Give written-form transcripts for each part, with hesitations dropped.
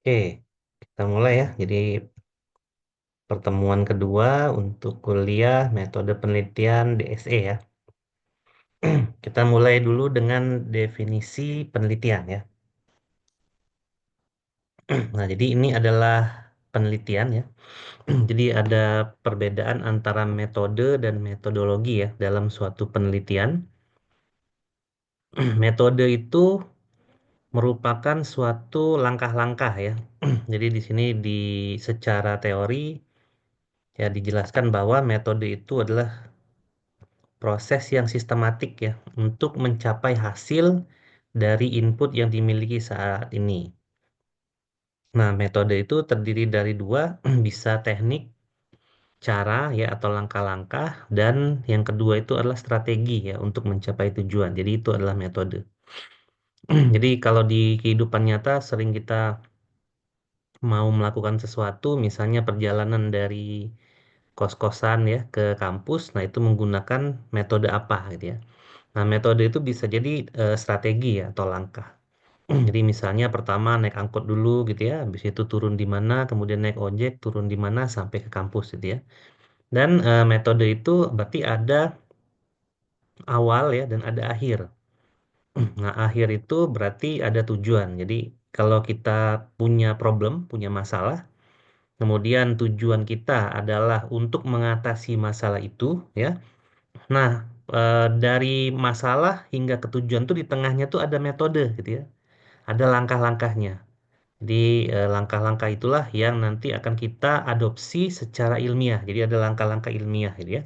Oke, kita mulai ya. Jadi pertemuan kedua untuk kuliah metode penelitian DSE ya. Kita mulai dulu dengan definisi penelitian ya. Nah, jadi ini adalah penelitian ya. Jadi ada perbedaan antara metode dan metodologi ya dalam suatu penelitian. Metode itu merupakan suatu langkah-langkah ya. Jadi di sini secara teori ya dijelaskan bahwa metode itu adalah proses yang sistematik ya untuk mencapai hasil dari input yang dimiliki saat ini. Nah, metode itu terdiri dari dua, bisa teknik, cara ya atau langkah-langkah, dan yang kedua itu adalah strategi ya untuk mencapai tujuan. Jadi itu adalah metode. Jadi kalau di kehidupan nyata sering kita mau melakukan sesuatu, misalnya perjalanan dari kos-kosan ya ke kampus, nah itu menggunakan metode apa gitu ya. Nah, metode itu bisa jadi strategi ya atau langkah. Jadi misalnya pertama naik angkot dulu gitu ya, habis itu turun di mana, kemudian naik ojek, turun di mana sampai ke kampus gitu ya. Dan metode itu berarti ada awal ya dan ada akhir. Nah, akhir itu berarti ada tujuan. Jadi kalau kita punya problem, punya masalah, kemudian tujuan kita adalah untuk mengatasi masalah itu ya. Nah, dari masalah hingga ke tujuan tuh di tengahnya tuh ada metode gitu ya. Ada langkah-langkahnya. Jadi langkah-langkah itulah yang nanti akan kita adopsi secara ilmiah. Jadi ada langkah-langkah ilmiah gitu ya.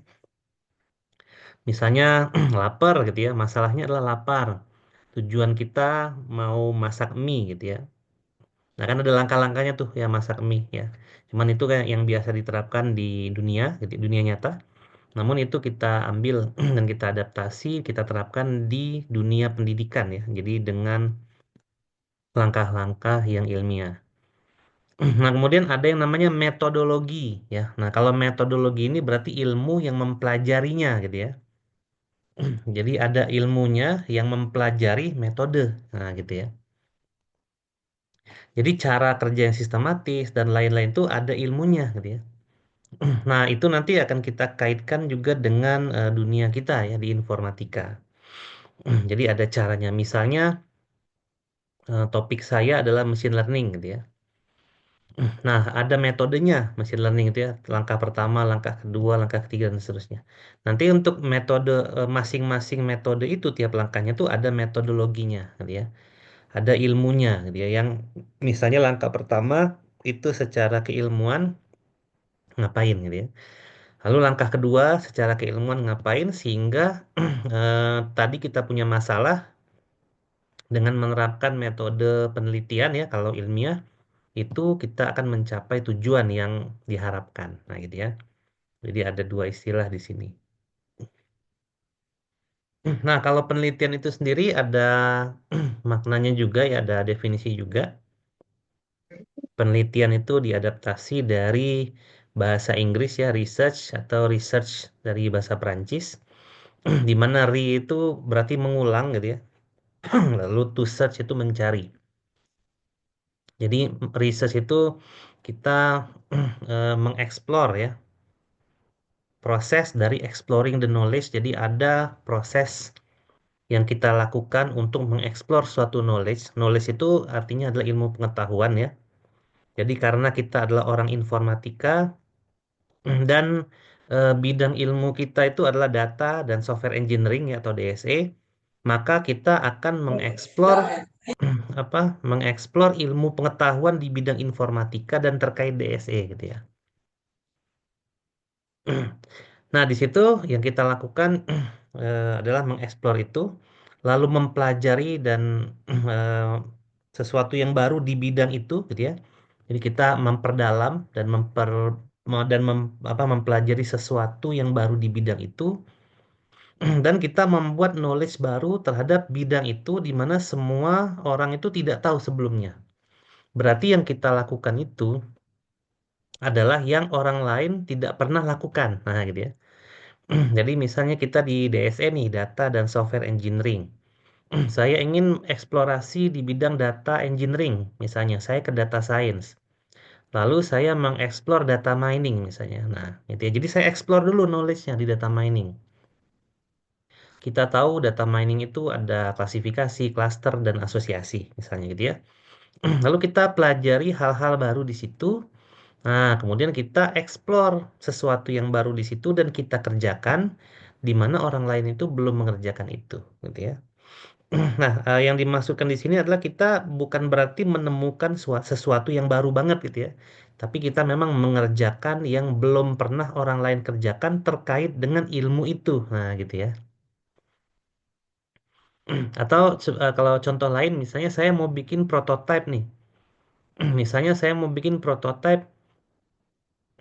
Misalnya lapar gitu ya, masalahnya adalah lapar. Tujuan kita mau masak mie gitu ya. Nah kan ada langkah-langkahnya tuh ya masak mie ya. Cuman itu kayak yang biasa diterapkan di dunia, gitu, dunia nyata. Namun itu kita ambil dan kita adaptasi, kita terapkan di dunia pendidikan ya. Jadi dengan langkah-langkah yang ilmiah. Nah, kemudian ada yang namanya metodologi ya. Nah, kalau metodologi ini berarti ilmu yang mempelajarinya gitu ya. Jadi ada ilmunya yang mempelajari metode. Nah, gitu ya. Jadi cara kerja yang sistematis dan lain-lain itu ada ilmunya gitu ya. Nah, itu nanti akan kita kaitkan juga dengan dunia kita ya di informatika. Jadi ada caranya. Misalnya topik saya adalah machine learning gitu ya. Nah, ada metodenya machine learning itu ya. Langkah pertama, langkah kedua, langkah ketiga, dan seterusnya. Nanti untuk metode masing-masing metode itu tiap langkahnya tuh ada metodologinya gitu ya. Ada ilmunya gitu ya. Yang misalnya langkah pertama itu secara keilmuan ngapain gitu ya. Lalu langkah kedua secara keilmuan ngapain sehingga tadi kita punya masalah dengan menerapkan metode penelitian ya kalau ilmiah itu kita akan mencapai tujuan yang diharapkan. Nah, gitu ya. Jadi ada dua istilah di sini. Nah, kalau penelitian itu sendiri ada maknanya juga ya, ada definisi juga. Penelitian itu diadaptasi dari bahasa Inggris ya, research atau research dari bahasa Perancis, di mana itu berarti mengulang gitu ya. Lalu to search itu mencari. Jadi research itu kita mengeksplor ya, proses dari exploring the knowledge. Jadi ada proses yang kita lakukan untuk mengeksplor suatu knowledge. Knowledge itu artinya adalah ilmu pengetahuan ya. Jadi karena kita adalah orang informatika dan bidang ilmu kita itu adalah data dan software engineering ya atau DSE, maka kita akan mengeksplor apa? Mengeksplor ilmu pengetahuan di bidang informatika dan terkait DSE gitu ya. Nah, di situ yang kita lakukan adalah mengeksplor itu, lalu mempelajari dan eh, sesuatu yang baru di bidang itu, gitu ya. Jadi kita memperdalam dan mempelajari sesuatu yang baru di bidang itu, dan kita membuat knowledge baru terhadap bidang itu, di mana semua orang itu tidak tahu sebelumnya. Berarti yang kita lakukan itu adalah yang orang lain tidak pernah lakukan. Nah, gitu ya. Jadi misalnya kita di DSE nih, Data dan Software Engineering. Saya ingin eksplorasi di bidang data engineering, misalnya saya ke data science. Lalu saya mengeksplor data mining misalnya. Nah, gitu ya. Jadi saya explore dulu knowledge-nya di data mining. Kita tahu data mining itu ada klasifikasi, klaster, dan asosiasi, misalnya gitu ya. Lalu kita pelajari hal-hal baru di situ. Nah, kemudian kita explore sesuatu yang baru di situ dan kita kerjakan di mana orang lain itu belum mengerjakan itu, gitu ya. Nah, yang dimasukkan di sini adalah kita bukan berarti menemukan sesuatu yang baru banget gitu ya. Tapi kita memang mengerjakan yang belum pernah orang lain kerjakan terkait dengan ilmu itu. Nah, gitu ya. Atau kalau contoh lain misalnya saya mau bikin prototype nih. Misalnya saya mau bikin prototype,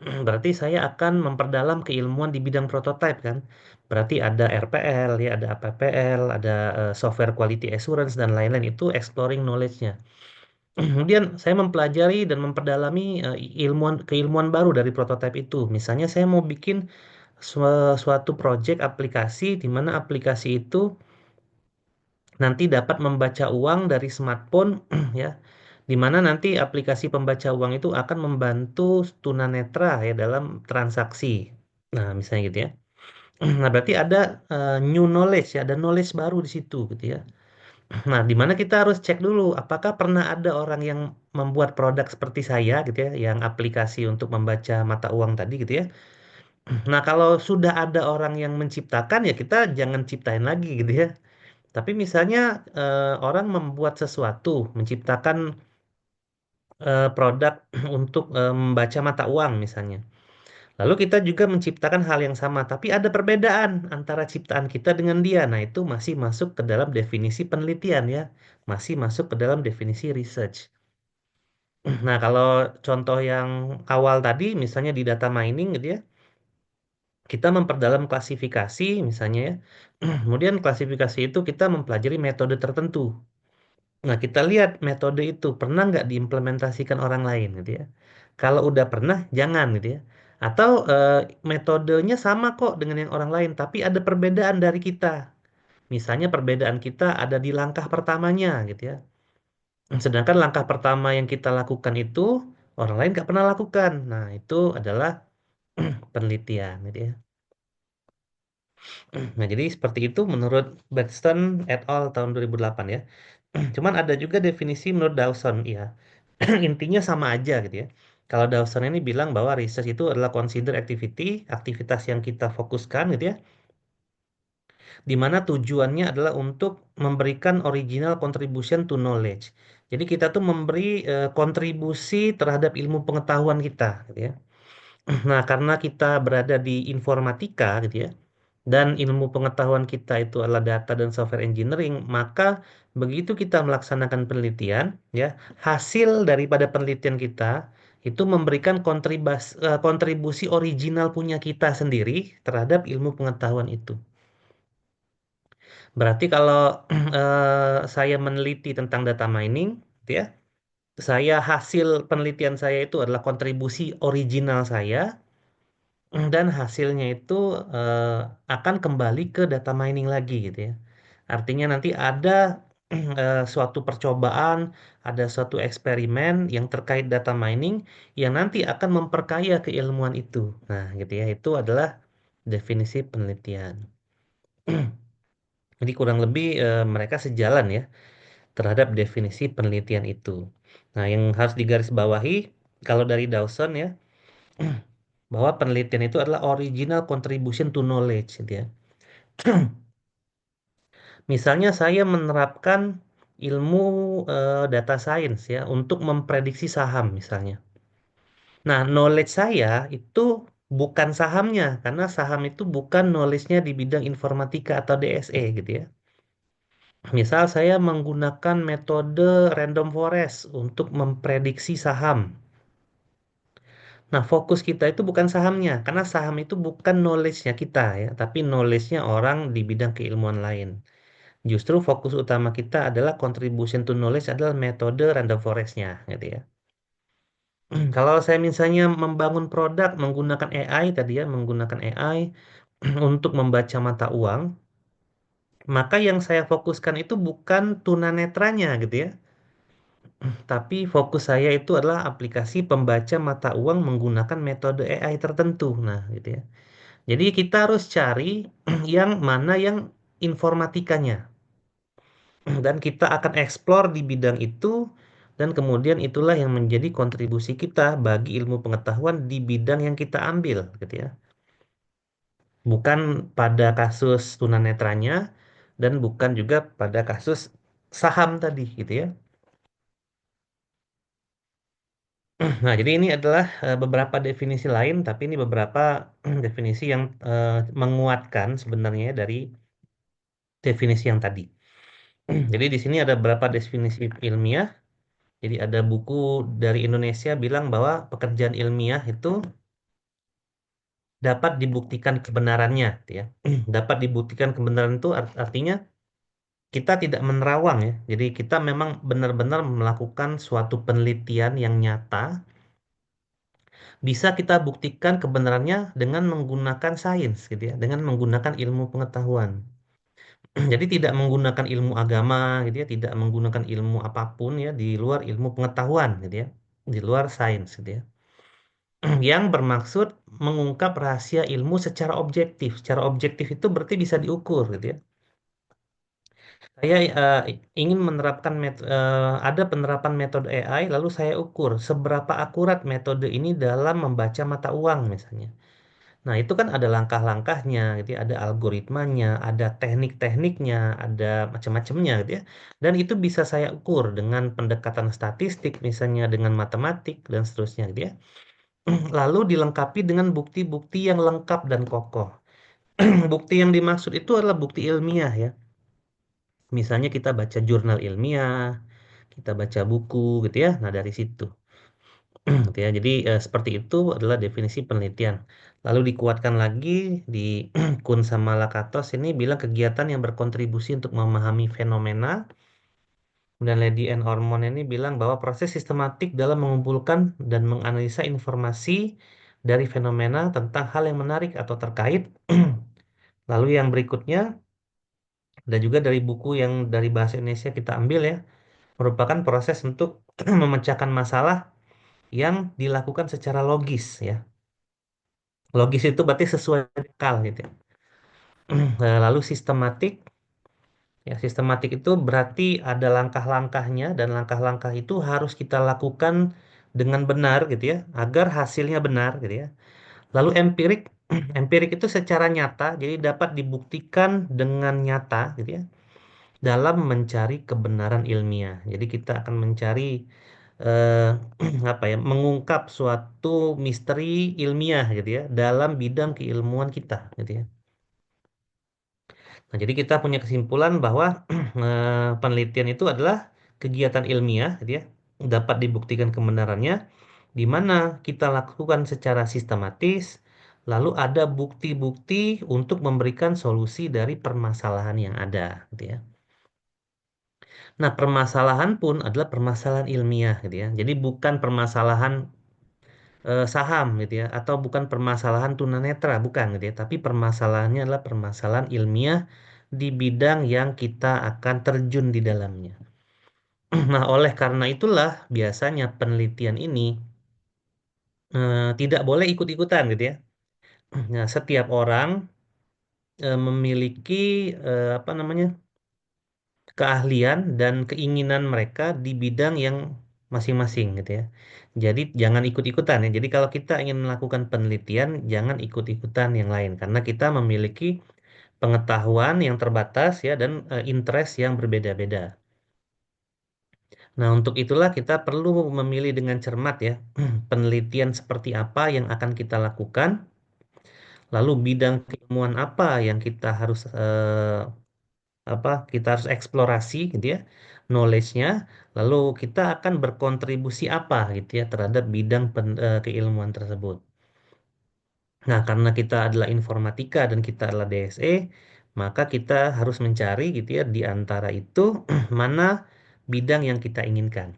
berarti saya akan memperdalam keilmuan di bidang prototype kan. Berarti ada RPL ya, ada APPL, ada software quality assurance dan lain-lain itu exploring knowledge-nya. Kemudian saya mempelajari dan memperdalami keilmuan baru dari prototipe itu. Misalnya saya mau bikin suatu project aplikasi di mana aplikasi itu nanti dapat membaca uang dari smartphone ya. Di mana nanti aplikasi pembaca uang itu akan membantu tunanetra ya dalam transaksi. Nah, misalnya gitu ya. Nah, berarti ada new knowledge ya, ada knowledge baru di situ gitu ya. Nah, di mana kita harus cek dulu apakah pernah ada orang yang membuat produk seperti saya gitu ya, yang aplikasi untuk membaca mata uang tadi gitu ya. Nah, kalau sudah ada orang yang menciptakan ya kita jangan ciptain lagi gitu ya. Tapi misalnya orang membuat sesuatu, menciptakan produk untuk membaca mata uang misalnya. Lalu kita juga menciptakan hal yang sama, tapi ada perbedaan antara ciptaan kita dengan dia. Nah, itu masih masuk ke dalam definisi penelitian ya, masih masuk ke dalam definisi research. Nah, kalau contoh yang awal tadi, misalnya di data mining gitu ya, kita memperdalam klasifikasi misalnya ya. Kemudian klasifikasi itu kita mempelajari metode tertentu. Nah, kita lihat metode itu pernah nggak diimplementasikan orang lain gitu ya. Kalau udah pernah, jangan gitu ya. Atau metodenya sama kok dengan yang orang lain, tapi ada perbedaan dari kita. Misalnya perbedaan kita ada di langkah pertamanya gitu ya. Sedangkan langkah pertama yang kita lakukan itu orang lain nggak pernah lakukan. Nah, itu adalah penelitian gitu ya. Nah, jadi seperti itu menurut Batson et al. Tahun 2008 ya. Cuman ada juga definisi menurut Dawson ya. Intinya sama aja gitu ya. Kalau Dawson ini bilang bahwa research itu adalah consider activity, aktivitas yang kita fokuskan gitu ya, di mana tujuannya adalah untuk memberikan original contribution to knowledge. Jadi kita tuh memberi kontribusi terhadap ilmu pengetahuan kita gitu ya. Nah, karena kita berada di informatika gitu ya, dan ilmu pengetahuan kita itu adalah data dan software engineering, maka begitu kita melaksanakan penelitian, ya, hasil daripada penelitian kita itu memberikan kontribusi original punya kita sendiri terhadap ilmu pengetahuan itu. Berarti kalau saya meneliti tentang data mining, gitu ya, saya hasil penelitian saya itu adalah kontribusi original saya. Dan hasilnya itu eh, akan kembali ke data mining lagi gitu ya. Artinya nanti ada suatu percobaan, ada suatu eksperimen yang terkait data mining yang nanti akan memperkaya keilmuan itu. Nah, gitu ya. Itu adalah definisi penelitian. Jadi kurang lebih mereka sejalan ya terhadap definisi penelitian itu. Nah, yang harus digarisbawahi kalau dari Dawson ya, bahwa penelitian itu adalah original contribution to knowledge gitu ya. Misalnya saya menerapkan ilmu data science ya untuk memprediksi saham misalnya. Nah, knowledge saya itu bukan sahamnya karena saham itu bukan knowledge-nya di bidang informatika atau DSE gitu ya. Misal saya menggunakan metode random forest untuk memprediksi saham. Nah, fokus kita itu bukan sahamnya karena saham itu bukan knowledge-nya kita ya, tapi knowledge-nya orang di bidang keilmuan lain. Justru fokus utama kita adalah contribution to knowledge adalah metode random forest-nya, gitu ya. Kalau saya misalnya membangun produk menggunakan AI tadi ya, menggunakan AI untuk membaca mata uang, Maka yang saya fokuskan itu bukan tunanetranya gitu ya, tapi fokus saya itu adalah aplikasi pembaca mata uang menggunakan metode AI tertentu. Nah, gitu ya. Jadi kita harus cari yang mana yang informatikanya. Dan kita akan eksplor di bidang itu dan kemudian itulah yang menjadi kontribusi kita bagi ilmu pengetahuan di bidang yang kita ambil gitu ya. Bukan pada kasus tunanetranya dan bukan juga pada kasus saham tadi gitu ya. Nah, jadi ini adalah beberapa definisi lain, tapi ini beberapa definisi yang menguatkan sebenarnya dari definisi yang tadi. Jadi di sini ada beberapa definisi ilmiah. Jadi ada buku dari Indonesia bilang bahwa pekerjaan ilmiah itu dapat dibuktikan kebenarannya, gitu ya. Dapat dibuktikan kebenaran itu artinya kita tidak menerawang ya. Jadi kita memang benar-benar melakukan suatu penelitian yang nyata, bisa kita buktikan kebenarannya dengan menggunakan sains, gitu ya, dengan menggunakan ilmu pengetahuan. Jadi tidak menggunakan ilmu agama, gitu ya, tidak menggunakan ilmu apapun ya di luar ilmu pengetahuan, gitu ya, di luar sains, gitu ya. Yang bermaksud mengungkap rahasia ilmu secara objektif. Secara objektif itu berarti bisa diukur, gitu ya. Saya ingin menerapkan ada penerapan metode AI, lalu saya ukur seberapa akurat metode ini dalam membaca mata uang misalnya. Nah, itu kan ada langkah-langkahnya, gitu ya, ada algoritmanya, ada teknik-tekniknya, ada macam-macamnya, gitu ya. Dan itu bisa saya ukur dengan pendekatan statistik, misalnya dengan matematik dan seterusnya, gitu ya. Lalu dilengkapi dengan bukti-bukti yang lengkap dan kokoh. Bukti yang dimaksud itu adalah bukti ilmiah ya. Misalnya kita baca jurnal ilmiah, kita baca buku gitu ya. Nah, dari situ. Gitu ya. Jadi seperti itu adalah definisi penelitian. Lalu dikuatkan lagi di Kuhn sama Lakatos ini bilang kegiatan yang berkontribusi untuk memahami fenomena. Dan Lady Anne Ormond ini bilang bahwa proses sistematik dalam mengumpulkan dan menganalisa informasi dari fenomena tentang hal yang menarik atau terkait. Lalu yang berikutnya, ada juga dari buku yang dari bahasa Indonesia kita ambil ya, merupakan proses untuk memecahkan masalah yang dilakukan secara logis ya. Logis itu berarti sesuai akal gitu ya. Lalu sistematik, ya sistematik itu berarti ada langkah-langkahnya dan langkah-langkah itu harus kita lakukan dengan benar gitu ya, agar hasilnya benar gitu ya. Lalu empirik, empirik itu secara nyata, jadi dapat dibuktikan dengan nyata gitu ya, dalam mencari kebenaran ilmiah. Jadi kita akan mencari eh, apa ya, mengungkap suatu misteri ilmiah gitu ya, dalam bidang keilmuan kita gitu ya. Nah, jadi kita punya kesimpulan bahwa penelitian itu adalah kegiatan ilmiah, gitu ya, dapat dibuktikan kebenarannya, di mana kita lakukan secara sistematis, lalu ada bukti-bukti untuk memberikan solusi dari permasalahan yang ada, gitu ya. Nah, permasalahan pun adalah permasalahan ilmiah, gitu ya. Jadi bukan permasalahan saham, gitu ya, atau bukan permasalahan tunanetra, bukan, gitu ya. Tapi permasalahannya adalah permasalahan ilmiah di bidang yang kita akan terjun di dalamnya. Nah, oleh karena itulah biasanya penelitian ini tidak boleh ikut-ikutan, gitu ya. Nah, setiap orang memiliki apa namanya, keahlian dan keinginan mereka di bidang yang masing-masing gitu ya. Jadi jangan ikut-ikutan ya. Jadi kalau kita ingin melakukan penelitian, jangan ikut-ikutan yang lain karena kita memiliki pengetahuan yang terbatas ya dan interest yang berbeda-beda. Nah, untuk itulah kita perlu memilih dengan cermat ya penelitian seperti apa yang akan kita lakukan, lalu bidang keilmuan apa yang kita harus kita harus eksplorasi gitu ya knowledge-nya, lalu kita akan berkontribusi apa gitu ya terhadap bidang keilmuan tersebut. Nah, karena kita adalah informatika dan kita adalah DSE, maka kita harus mencari gitu ya di antara itu mana bidang yang kita inginkan.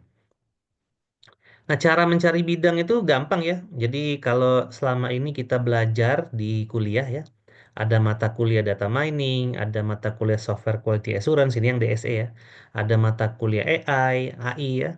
Nah, cara mencari bidang itu gampang ya. Jadi kalau selama ini kita belajar di kuliah ya, Ada mata kuliah data mining, ada mata kuliah software quality assurance, ini yang DSE ya. Ada mata kuliah AI, AI ya.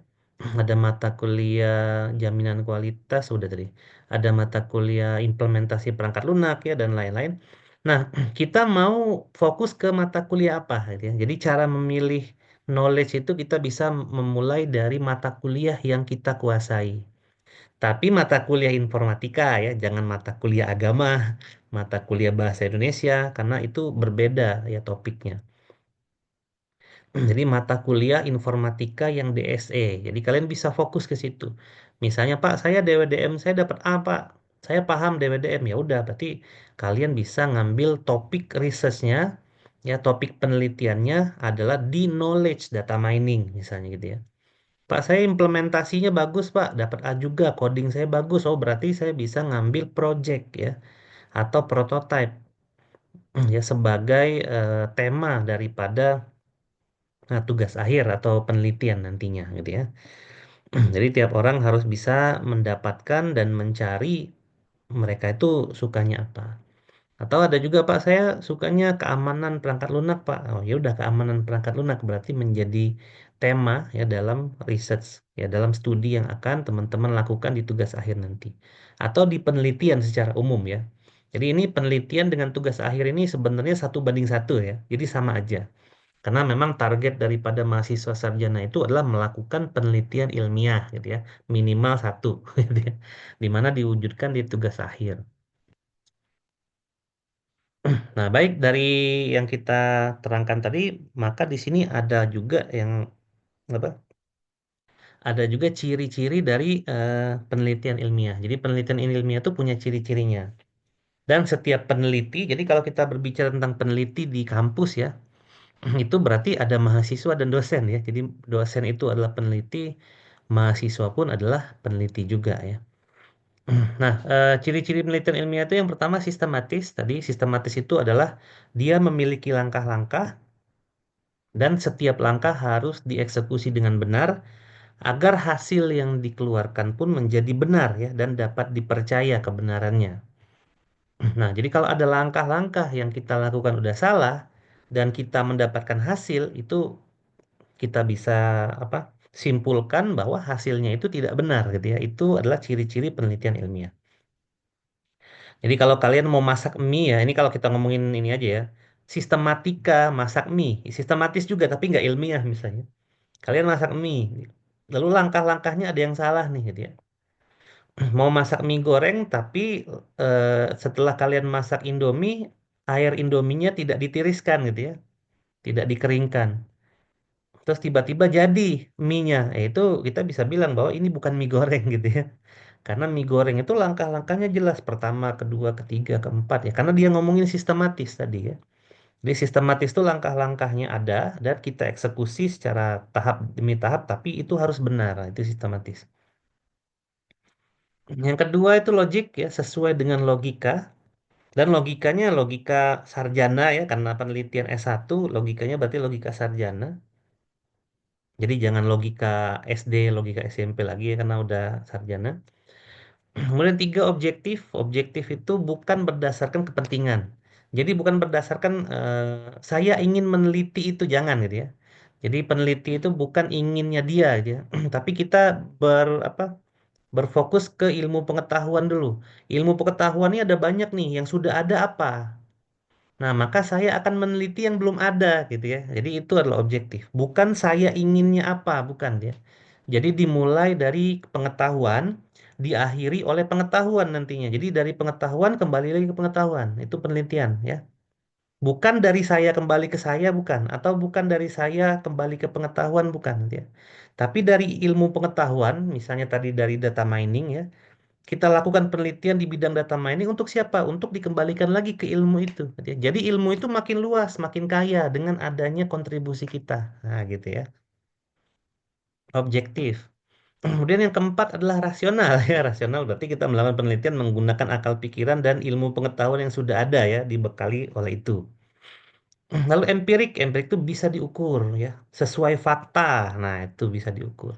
Ada mata kuliah jaminan kualitas, udah tadi. Ada mata kuliah implementasi perangkat lunak ya, dan lain-lain. Nah, kita mau fokus ke mata kuliah apa gitu ya. Jadi cara memilih knowledge itu kita bisa memulai dari mata kuliah yang kita kuasai. Tapi mata kuliah informatika ya, jangan mata kuliah agama, mata kuliah bahasa Indonesia, karena itu berbeda ya topiknya. Jadi mata kuliah informatika yang DSE. Jadi kalian bisa fokus ke situ. Misalnya Pak, saya DWDM, saya dapat A Pak. Saya paham DWDM. Ya udah, berarti kalian bisa ngambil topik researchnya, ya topik penelitiannya adalah di knowledge data mining misalnya gitu ya. Pak, saya implementasinya bagus Pak, dapat A juga, coding saya bagus. Oh, berarti saya bisa ngambil project ya atau prototype ya sebagai tema daripada tugas akhir atau penelitian nantinya gitu ya. Jadi tiap orang harus bisa mendapatkan dan mencari mereka itu sukanya apa. Atau ada juga Pak, saya sukanya keamanan perangkat lunak Pak. Oh ya udah, keamanan perangkat lunak berarti menjadi tema ya dalam research ya, dalam studi yang akan teman-teman lakukan di tugas akhir nanti. Atau di penelitian secara umum ya. Jadi ini penelitian dengan tugas akhir ini sebenarnya 1 banding 1 ya. Jadi sama aja. Karena memang target daripada mahasiswa sarjana itu adalah melakukan penelitian ilmiah gitu ya, minimal satu, gitu ya, di mana diwujudkan di tugas akhir. Nah, baik dari yang kita terangkan tadi, maka di sini ada juga yang apa? Ada juga ciri-ciri dari penelitian ilmiah. Jadi penelitian ilmiah itu punya ciri-cirinya. Dan setiap peneliti, jadi kalau kita berbicara tentang peneliti di kampus ya, itu berarti ada mahasiswa dan dosen ya. Jadi dosen itu adalah peneliti, mahasiswa pun adalah peneliti juga ya. Nah, ciri-ciri penelitian ilmiah itu yang pertama sistematis. Tadi sistematis itu adalah dia memiliki langkah-langkah dan setiap langkah harus dieksekusi dengan benar agar hasil yang dikeluarkan pun menjadi benar ya dan dapat dipercaya kebenarannya. Nah, jadi kalau ada langkah-langkah yang kita lakukan udah salah dan kita mendapatkan hasil itu kita bisa apa simpulkan bahwa hasilnya itu tidak benar gitu ya. Itu adalah ciri-ciri penelitian ilmiah. Jadi kalau kalian mau masak mie ya, ini kalau kita ngomongin ini aja ya, sistematika masak mie, sistematis juga tapi nggak ilmiah misalnya. Kalian masak mie, lalu langkah-langkahnya ada yang salah nih gitu ya. Mau masak mie goreng tapi setelah kalian masak Indomie, air Indominya tidak ditiriskan gitu ya, tidak dikeringkan. Terus tiba-tiba jadi mie-nya. Itu kita bisa bilang bahwa ini bukan mie goreng gitu ya. Karena mie goreng itu langkah-langkahnya jelas. Pertama, kedua, ketiga, keempat ya. Karena dia ngomongin sistematis tadi ya. Jadi sistematis itu langkah-langkahnya ada dan kita eksekusi secara tahap demi tahap. Tapi itu harus benar. Nah, itu sistematis. Yang kedua itu logik ya. Sesuai dengan logika. Dan logikanya logika sarjana ya. Karena penelitian S1 logikanya berarti logika sarjana. Jadi jangan logika SD, logika SMP lagi ya karena udah sarjana. Kemudian tiga objektif. Objektif itu bukan berdasarkan kepentingan. Jadi bukan berdasarkan saya ingin meneliti itu jangan gitu ya. Jadi peneliti itu bukan inginnya dia gitu ya. Tapi kita apa berfokus ke ilmu pengetahuan dulu. Ilmu pengetahuan ini ada banyak nih. Yang sudah ada apa? Nah, maka saya akan meneliti yang belum ada gitu ya. Jadi itu adalah objektif. Bukan saya inginnya apa, bukan ya. Jadi dimulai dari pengetahuan, diakhiri oleh pengetahuan nantinya. Jadi dari pengetahuan kembali lagi ke pengetahuan. Itu penelitian ya. Bukan dari saya kembali ke saya, bukan. Atau bukan dari saya kembali ke pengetahuan, bukan ya. Tapi dari ilmu pengetahuan, misalnya tadi dari data mining ya, kita lakukan penelitian di bidang data mining untuk siapa? Untuk dikembalikan lagi ke ilmu itu. Gitu ya. Jadi ilmu itu makin luas, makin kaya dengan adanya kontribusi kita. Nah, gitu ya. Objektif. Kemudian yang keempat adalah rasional ya. Rasional berarti kita melakukan penelitian menggunakan akal pikiran dan ilmu pengetahuan yang sudah ada ya, dibekali oleh itu. Lalu empirik, empirik itu bisa diukur ya, sesuai fakta. Nah, itu bisa diukur.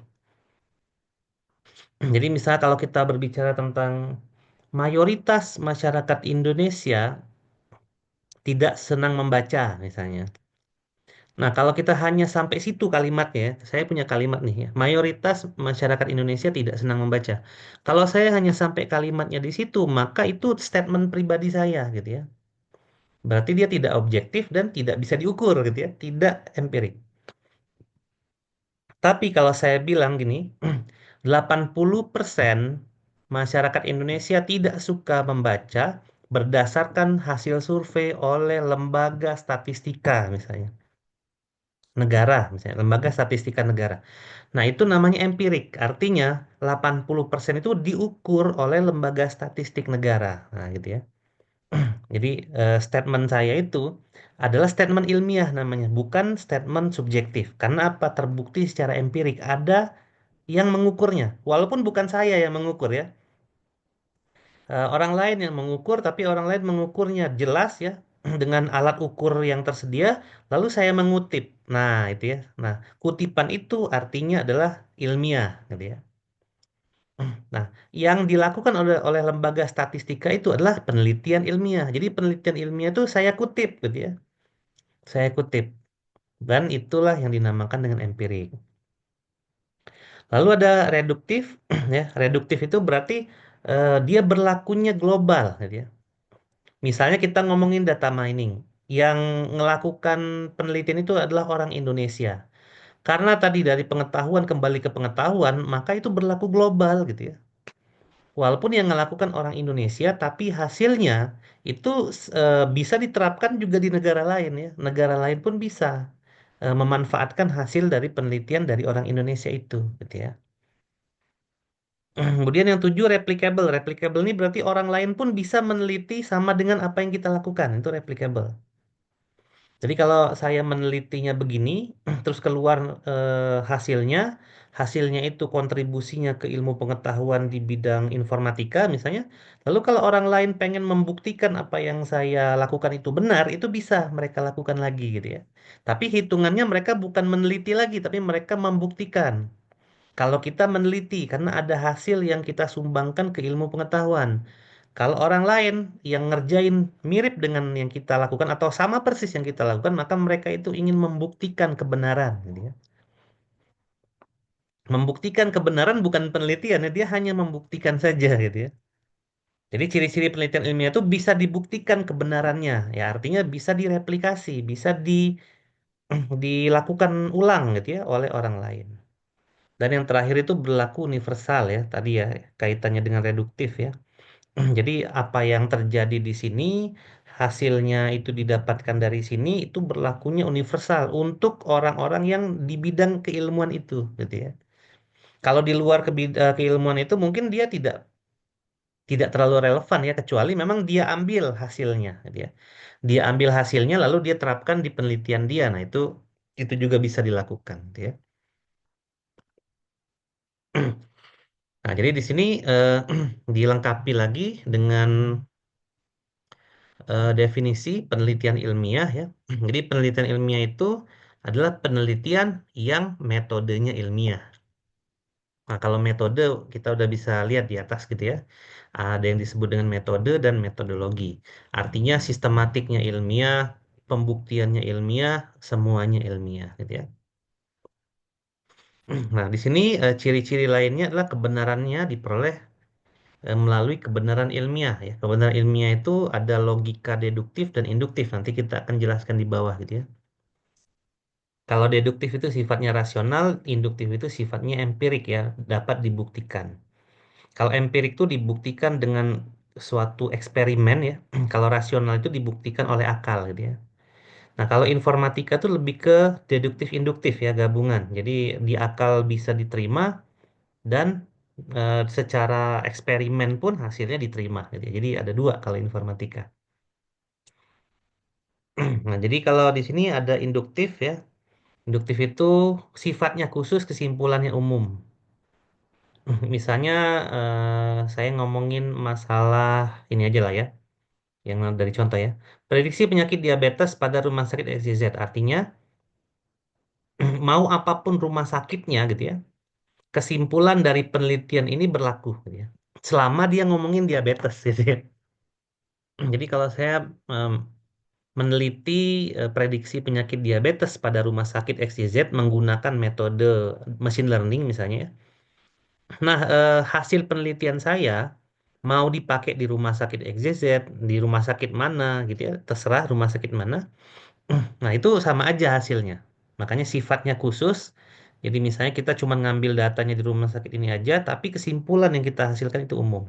Jadi misalnya kalau kita berbicara tentang mayoritas masyarakat Indonesia tidak senang membaca misalnya. Nah, kalau kita hanya sampai situ kalimatnya, ya, saya punya kalimat nih ya. Mayoritas masyarakat Indonesia tidak senang membaca. Kalau saya hanya sampai kalimatnya di situ, maka itu statement pribadi saya gitu ya. Berarti dia tidak objektif dan tidak bisa diukur gitu ya, tidak empirik. Tapi kalau saya bilang gini, 80% masyarakat Indonesia tidak suka membaca berdasarkan hasil survei oleh lembaga statistika misalnya. Negara, misalnya lembaga statistika negara. Nah, itu namanya empirik. Artinya 80% itu diukur oleh lembaga statistik negara. Nah, gitu ya. Jadi statement saya itu adalah statement ilmiah namanya, bukan statement subjektif. Karena apa? Terbukti secara empirik ada yang mengukurnya. Walaupun bukan saya yang mengukur ya. Orang lain yang mengukur, tapi orang lain mengukurnya jelas ya dengan alat ukur yang tersedia, lalu saya mengutip. Nah, itu ya. Nah, kutipan itu artinya adalah ilmiah, gitu ya. Nah, yang dilakukan oleh lembaga statistika itu adalah penelitian ilmiah. Jadi penelitian ilmiah itu saya kutip, gitu ya. Saya kutip. Dan itulah yang dinamakan dengan empirik. Lalu ada reduktif, ya. Reduktif itu berarti dia berlakunya global, gitu ya. Misalnya kita ngomongin data mining, yang melakukan penelitian itu adalah orang Indonesia. Karena tadi dari pengetahuan kembali ke pengetahuan, maka itu berlaku global gitu ya. Walaupun yang melakukan orang Indonesia, tapi hasilnya itu bisa diterapkan juga di negara lain ya. Negara lain pun bisa memanfaatkan hasil dari penelitian dari orang Indonesia itu, gitu ya. Kemudian yang tujuh replicable. Replicable ini berarti orang lain pun bisa meneliti sama dengan apa yang kita lakukan. Itu replicable. Jadi kalau saya menelitinya begini, terus keluar hasilnya, hasilnya itu kontribusinya ke ilmu pengetahuan di bidang informatika misalnya. Lalu kalau orang lain pengen membuktikan apa yang saya lakukan itu benar, itu bisa mereka lakukan lagi gitu ya. Tapi hitungannya mereka bukan meneliti lagi, tapi mereka membuktikan. Kalau kita meneliti, karena ada hasil yang kita sumbangkan ke ilmu pengetahuan. Kalau orang lain yang ngerjain mirip dengan yang kita lakukan atau sama persis yang kita lakukan, maka mereka itu ingin membuktikan kebenaran, gitu ya. Membuktikan kebenaran bukan penelitian, ya, dia hanya membuktikan saja, gitu ya. Jadi ciri-ciri penelitian ilmiah itu bisa dibuktikan kebenarannya, ya artinya bisa direplikasi, bisa dilakukan ulang, gitu ya, oleh orang lain. Dan yang terakhir itu berlaku universal ya, tadi ya kaitannya dengan reduktif ya. Jadi apa yang terjadi di sini, hasilnya itu didapatkan dari sini, itu berlakunya universal untuk orang-orang yang di bidang keilmuan itu, gitu ya. Kalau di luar keilmuan itu mungkin dia tidak terlalu relevan ya, kecuali memang dia ambil hasilnya, gitu ya. Dia ambil hasilnya lalu dia terapkan di penelitian dia. Nah, itu juga bisa dilakukan, gitu ya. Nah, jadi di sini dilengkapi lagi dengan definisi penelitian ilmiah ya. Jadi penelitian ilmiah itu adalah penelitian yang metodenya ilmiah. Nah, kalau metode kita udah bisa lihat di atas gitu ya. Ada yang disebut dengan metode dan metodologi. Artinya sistematiknya ilmiah, pembuktiannya ilmiah, semuanya ilmiah gitu ya. Nah, di sini ciri-ciri lainnya adalah kebenarannya diperoleh melalui kebenaran ilmiah ya. Kebenaran ilmiah itu ada logika deduktif dan induktif. Nanti kita akan jelaskan di bawah gitu ya. Kalau deduktif itu sifatnya rasional, induktif itu sifatnya empirik ya, dapat dibuktikan. Kalau empirik itu dibuktikan dengan suatu eksperimen ya. Kalau rasional itu dibuktikan oleh akal gitu ya. Nah, kalau informatika itu lebih ke deduktif induktif ya, gabungan. Jadi di akal bisa diterima dan secara eksperimen pun hasilnya diterima gitu ya. Jadi ada dua kalau informatika. Nah, jadi kalau di sini ada induktif ya. Induktif itu sifatnya khusus, kesimpulannya umum. Misalnya saya ngomongin masalah ini aja lah ya, yang dari contoh ya. Prediksi penyakit diabetes pada rumah sakit XYZ. Artinya mau apapun rumah sakitnya gitu ya. Kesimpulan dari penelitian ini berlaku gitu ya. Selama dia ngomongin diabetes gitu ya. Jadi kalau saya meneliti prediksi penyakit diabetes pada rumah sakit XYZ menggunakan metode machine learning misalnya, ya. Nah, hasil penelitian saya mau dipakai di rumah sakit XYZ, di rumah sakit mana gitu ya, terserah rumah sakit mana. Nah, itu sama aja hasilnya. Makanya sifatnya khusus. Jadi misalnya kita cuma ngambil datanya di rumah sakit ini aja, tapi kesimpulan yang kita hasilkan itu umum.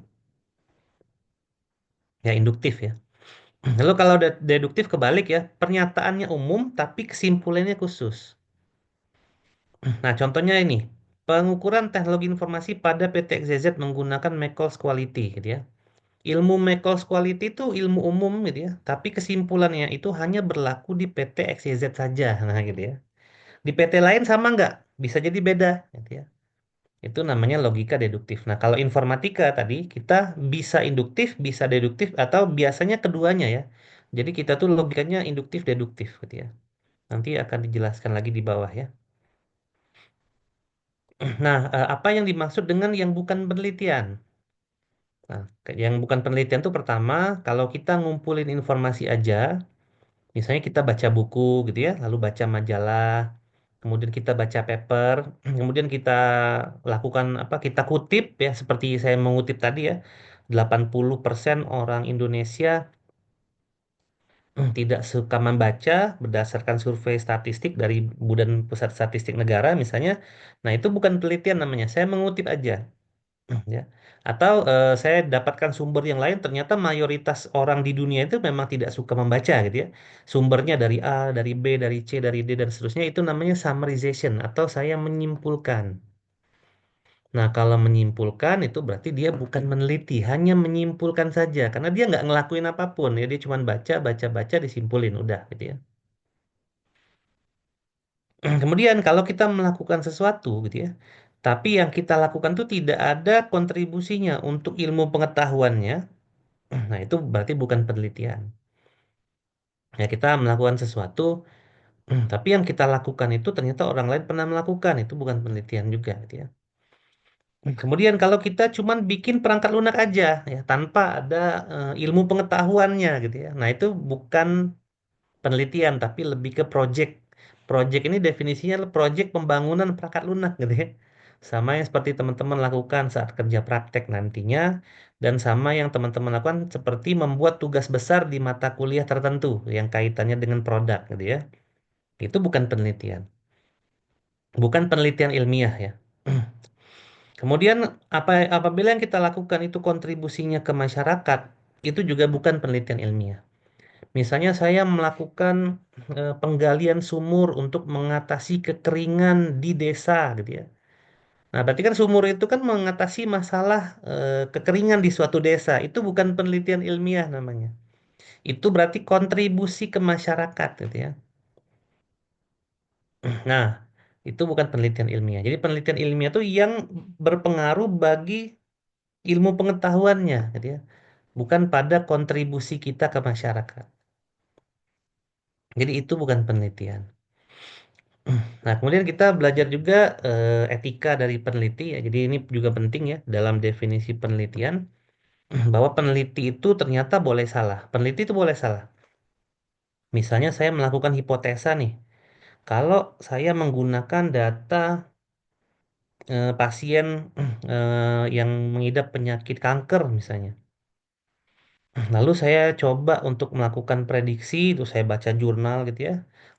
Ya, induktif ya. Lalu kalau deduktif kebalik ya, pernyataannya umum, tapi kesimpulannya khusus. Nah, contohnya ini. Pengukuran teknologi informasi pada PT XYZ menggunakan McCall's Quality gitu ya. Ilmu Michael's Quality itu ilmu umum gitu ya, tapi kesimpulannya itu hanya berlaku di PT XYZ saja, nah gitu ya. Di PT lain sama nggak? Bisa jadi beda, gitu ya. Itu namanya logika deduktif. Nah, kalau informatika tadi kita bisa induktif, bisa deduktif, atau biasanya keduanya ya. Jadi kita tuh logikanya induktif deduktif, gitu ya. Nanti akan dijelaskan lagi di bawah ya. Nah, apa yang dimaksud dengan yang bukan penelitian? Nah, yang bukan penelitian itu pertama, kalau kita ngumpulin informasi aja. Misalnya kita baca buku gitu ya, lalu baca majalah, kemudian kita baca paper, kemudian kita lakukan apa? Kita kutip ya, seperti saya mengutip tadi ya, 80% orang Indonesia tidak suka membaca berdasarkan survei statistik dari Badan Pusat Statistik Negara misalnya. Nah, itu bukan penelitian namanya, saya mengutip aja. Ya. Atau saya dapatkan sumber yang lain ternyata mayoritas orang di dunia itu memang tidak suka membaca gitu ya. Sumbernya dari A, dari B, dari C, dari D dan seterusnya itu namanya summarization atau saya menyimpulkan. Nah, kalau menyimpulkan itu berarti dia bukan meneliti, hanya menyimpulkan saja karena dia nggak ngelakuin apapun ya, dia cuma baca, baca, baca, disimpulin udah gitu ya. Kemudian kalau kita melakukan sesuatu gitu ya, tapi yang kita lakukan tuh tidak ada kontribusinya untuk ilmu pengetahuannya. Nah, itu berarti bukan penelitian. Ya, kita melakukan sesuatu, tapi yang kita lakukan itu ternyata orang lain pernah melakukan. Itu bukan penelitian juga, gitu ya. Kemudian kalau kita cuman bikin perangkat lunak aja, ya, tanpa ada ilmu pengetahuannya, gitu ya. Nah, itu bukan penelitian, tapi lebih ke project. Project ini definisinya adalah project pembangunan perangkat lunak, gitu ya. Sama yang seperti teman-teman lakukan saat kerja praktek nantinya, dan sama yang teman-teman lakukan seperti membuat tugas besar di mata kuliah tertentu yang kaitannya dengan produk, gitu ya. Itu bukan penelitian, bukan penelitian ilmiah ya. Kemudian apabila yang kita lakukan itu kontribusinya ke masyarakat, itu juga bukan penelitian ilmiah. Misalnya saya melakukan penggalian sumur untuk mengatasi kekeringan di desa gitu ya. Nah, berarti kan sumur itu kan mengatasi masalah kekeringan di suatu desa. Itu bukan penelitian ilmiah namanya. Itu berarti kontribusi ke masyarakat gitu ya. Nah, itu bukan penelitian ilmiah. Jadi penelitian ilmiah itu yang berpengaruh bagi ilmu pengetahuannya gitu ya. Bukan pada kontribusi kita ke masyarakat. Jadi itu bukan penelitian. Nah, kemudian kita belajar juga etika dari peneliti ya. Jadi ini juga penting ya dalam definisi penelitian bahwa peneliti itu ternyata boleh salah. Peneliti itu boleh salah. Misalnya saya melakukan hipotesa nih. Kalau saya menggunakan data pasien yang mengidap penyakit kanker misalnya. Lalu saya coba untuk melakukan prediksi, itu saya baca jurnal gitu ya.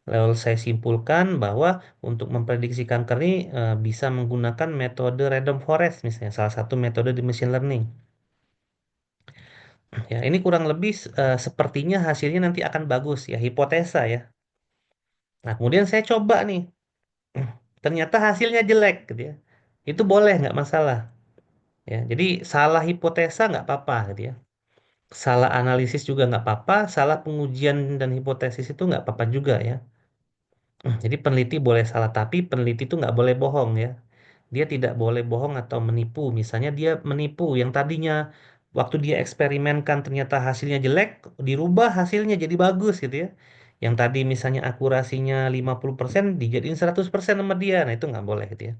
Lalu saya simpulkan bahwa untuk memprediksi kanker ini bisa menggunakan metode random forest misalnya, salah satu metode di machine learning. Ya, ini kurang lebih sepertinya hasilnya nanti akan bagus ya, hipotesa ya. Nah, kemudian saya coba nih, ternyata hasilnya jelek gitu ya. Itu boleh nggak masalah ya. Jadi salah hipotesa nggak apa-apa gitu ya. Salah analisis juga nggak apa-apa, salah pengujian dan hipotesis itu nggak apa-apa juga ya. Jadi peneliti boleh salah, tapi peneliti itu nggak boleh bohong ya. Dia tidak boleh bohong atau menipu. Misalnya dia menipu yang tadinya waktu dia eksperimenkan ternyata hasilnya jelek, dirubah hasilnya jadi bagus gitu ya. Yang tadi misalnya akurasinya 50% dijadiin 100% sama dia. Nah, itu nggak boleh gitu ya.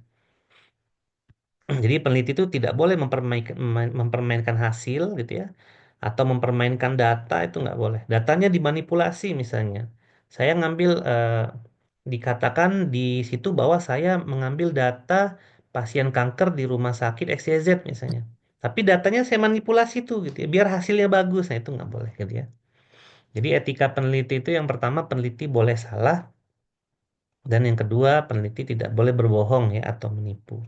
Jadi peneliti itu tidak boleh mempermainkan hasil gitu ya. atau mempermainkan data itu nggak boleh. Datanya dimanipulasi misalnya. Saya ngambil dikatakan di situ bahwa saya mengambil data pasien kanker di rumah sakit XYZ misalnya. Tapi datanya saya manipulasi tuh gitu ya, biar hasilnya bagus. Nah itu nggak boleh gitu ya. Jadi etika peneliti itu yang pertama peneliti boleh salah dan yang kedua peneliti tidak boleh berbohong ya atau menipu.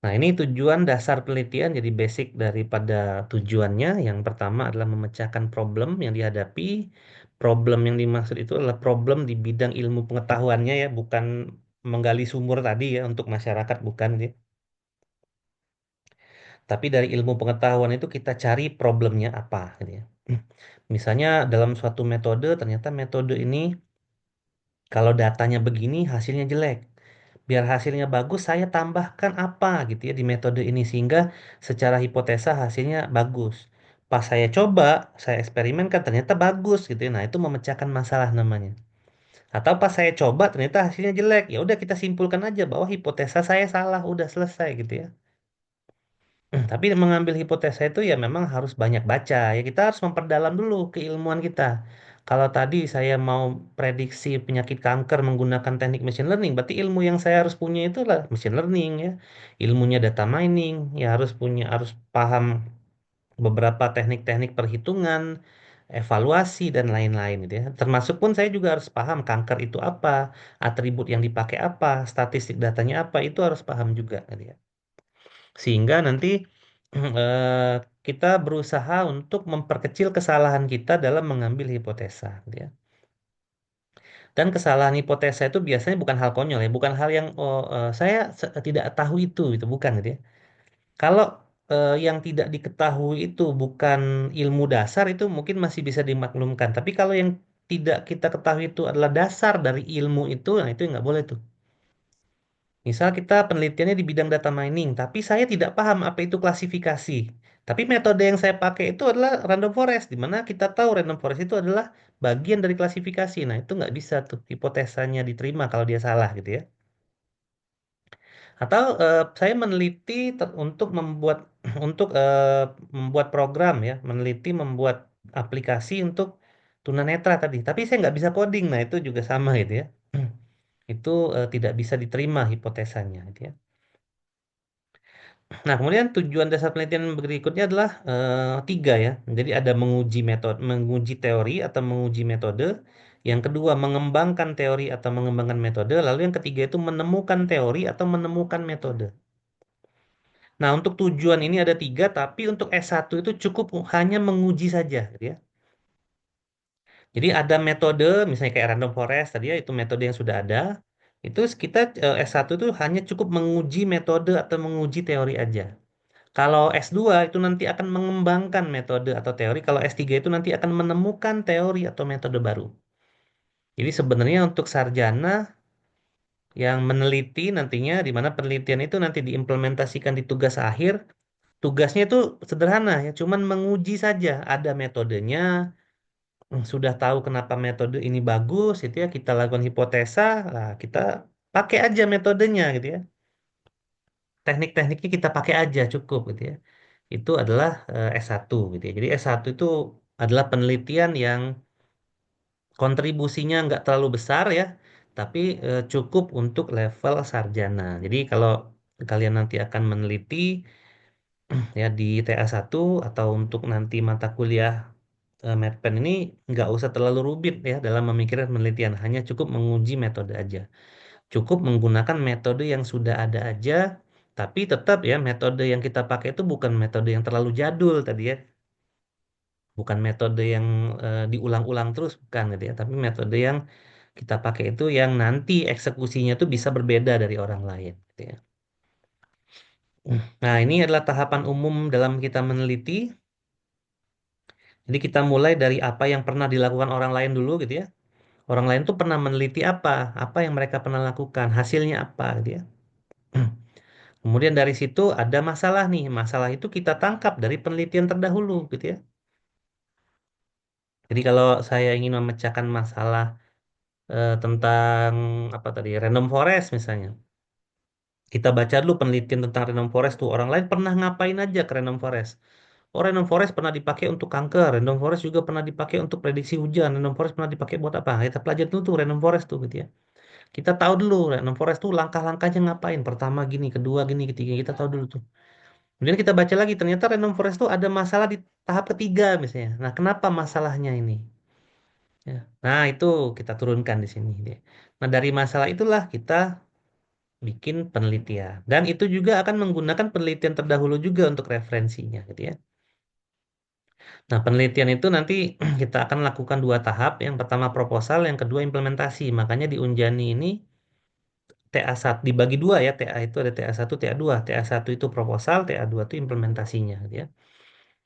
Nah, ini tujuan dasar penelitian, jadi basic daripada tujuannya. Yang pertama adalah memecahkan problem yang dihadapi. Problem yang dimaksud itu adalah problem di bidang ilmu pengetahuannya ya, bukan menggali sumur tadi ya untuk masyarakat, bukan gitu. Tapi dari ilmu pengetahuan itu kita cari problemnya apa gitu ya. Misalnya dalam suatu metode, ternyata metode ini kalau datanya begini, hasilnya jelek. Biar hasilnya bagus, saya tambahkan apa gitu ya di metode ini sehingga secara hipotesa hasilnya bagus. Pas saya coba, saya eksperimenkan ternyata bagus gitu ya. Nah, itu memecahkan masalah namanya. Atau pas saya coba ternyata hasilnya jelek. Ya udah kita simpulkan aja bahwa hipotesa saya salah, udah selesai gitu ya. Tapi mengambil hipotesa itu ya memang harus banyak baca. Ya kita harus memperdalam dulu keilmuan kita. Kalau tadi saya mau prediksi penyakit kanker menggunakan teknik machine learning, berarti ilmu yang saya harus punya itu lah machine learning ya. Ilmunya data mining, ya harus paham beberapa teknik-teknik perhitungan, evaluasi dan lain-lain gitu ya. Termasuk pun saya juga harus paham kanker itu apa, atribut yang dipakai apa, statistik datanya apa, itu harus paham juga gitu ya. Sehingga nanti kita berusaha untuk memperkecil kesalahan kita dalam mengambil hipotesa, gitu ya. Dan kesalahan hipotesa itu biasanya bukan hal konyol ya, bukan hal yang saya tidak tahu itu bukan gitu ya. Kalau yang tidak diketahui itu bukan ilmu dasar itu mungkin masih bisa dimaklumkan. Tapi kalau yang tidak kita ketahui itu adalah dasar dari ilmu itu, nah itu nggak boleh tuh. Misal kita penelitiannya di bidang data mining, tapi saya tidak paham apa itu klasifikasi. Tapi metode yang saya pakai itu adalah random forest, di mana kita tahu random forest itu adalah bagian dari klasifikasi. Nah, itu nggak bisa tuh hipotesanya diterima kalau dia salah gitu ya. Atau saya meneliti untuk membuat untuk membuat program ya, meneliti membuat aplikasi untuk tunanetra tadi. Tapi saya nggak bisa coding, nah itu juga sama gitu ya. Itu tidak bisa diterima hipotesanya gitu ya. Nah, kemudian tujuan dasar penelitian berikutnya adalah tiga ya. Jadi ada menguji metode, menguji teori atau menguji metode. Yang kedua, mengembangkan teori atau mengembangkan metode. Lalu yang ketiga itu menemukan teori atau menemukan metode. Nah, untuk tujuan ini ada tiga, tapi untuk S1 itu cukup hanya menguji saja, gitu ya. Jadi ada metode, misalnya kayak random forest tadi ya, itu metode yang sudah ada. Itu kita S1 itu hanya cukup menguji metode atau menguji teori aja. Kalau S2 itu nanti akan mengembangkan metode atau teori. Kalau S3 itu nanti akan menemukan teori atau metode baru. Jadi sebenarnya untuk sarjana yang meneliti nantinya, di mana penelitian itu nanti diimplementasikan di tugas akhir, tugasnya itu sederhana ya, cuman menguji saja. Ada metodenya, sudah tahu kenapa metode ini bagus, itu ya kita lakukan hipotesa, lah kita pakai aja metodenya gitu ya. Teknik-tekniknya kita pakai aja cukup gitu ya. Itu adalah S1 gitu ya. Jadi S1 itu adalah penelitian yang kontribusinya nggak terlalu besar ya, tapi cukup untuk level sarjana. Jadi kalau kalian nanti akan meneliti ya di TA1 atau untuk nanti mata kuliah Medpen ini nggak usah terlalu rumit ya dalam memikirkan penelitian, hanya cukup menguji metode aja. Cukup menggunakan metode yang sudah ada aja, tapi tetap ya metode yang kita pakai itu bukan metode yang terlalu jadul tadi ya. Bukan metode yang diulang-ulang terus, bukan gitu ya. Tapi metode yang kita pakai itu yang nanti eksekusinya itu bisa berbeda dari orang lain gitu ya. Nah, ini adalah tahapan umum dalam kita meneliti. Jadi kita mulai dari apa yang pernah dilakukan orang lain dulu gitu ya. Orang lain tuh pernah meneliti apa yang mereka pernah lakukan, hasilnya apa gitu ya. Kemudian dari situ ada masalah nih, masalah itu kita tangkap dari penelitian terdahulu gitu ya. Jadi kalau saya ingin memecahkan masalah tentang apa tadi, random forest misalnya. Kita baca dulu penelitian tentang random forest tuh. Orang lain pernah ngapain aja ke random forest. Oh, random forest pernah dipakai untuk kanker. Random forest juga pernah dipakai untuk prediksi hujan. Random forest pernah dipakai buat apa? Kita pelajari dulu tuh random forest tuh gitu ya. Kita tahu dulu random forest tuh langkah-langkahnya ngapain. Pertama gini, kedua gini, ketiga. Kita tahu dulu tuh. Kemudian kita baca lagi, ternyata random forest tuh ada masalah di tahap ketiga misalnya. Nah, kenapa masalahnya ini? Ya. Nah, itu kita turunkan di sini. Dia. Nah, dari masalah itulah kita bikin penelitian. Dan itu juga akan menggunakan penelitian terdahulu juga untuk referensinya, gitu ya. Nah, penelitian itu nanti kita akan lakukan dua tahap. Yang pertama proposal, yang kedua implementasi. Makanya di Unjani ini TA1 dibagi dua ya. TA itu ada TA1, TA2. TA1 itu proposal, TA2 itu implementasinya, gitu ya.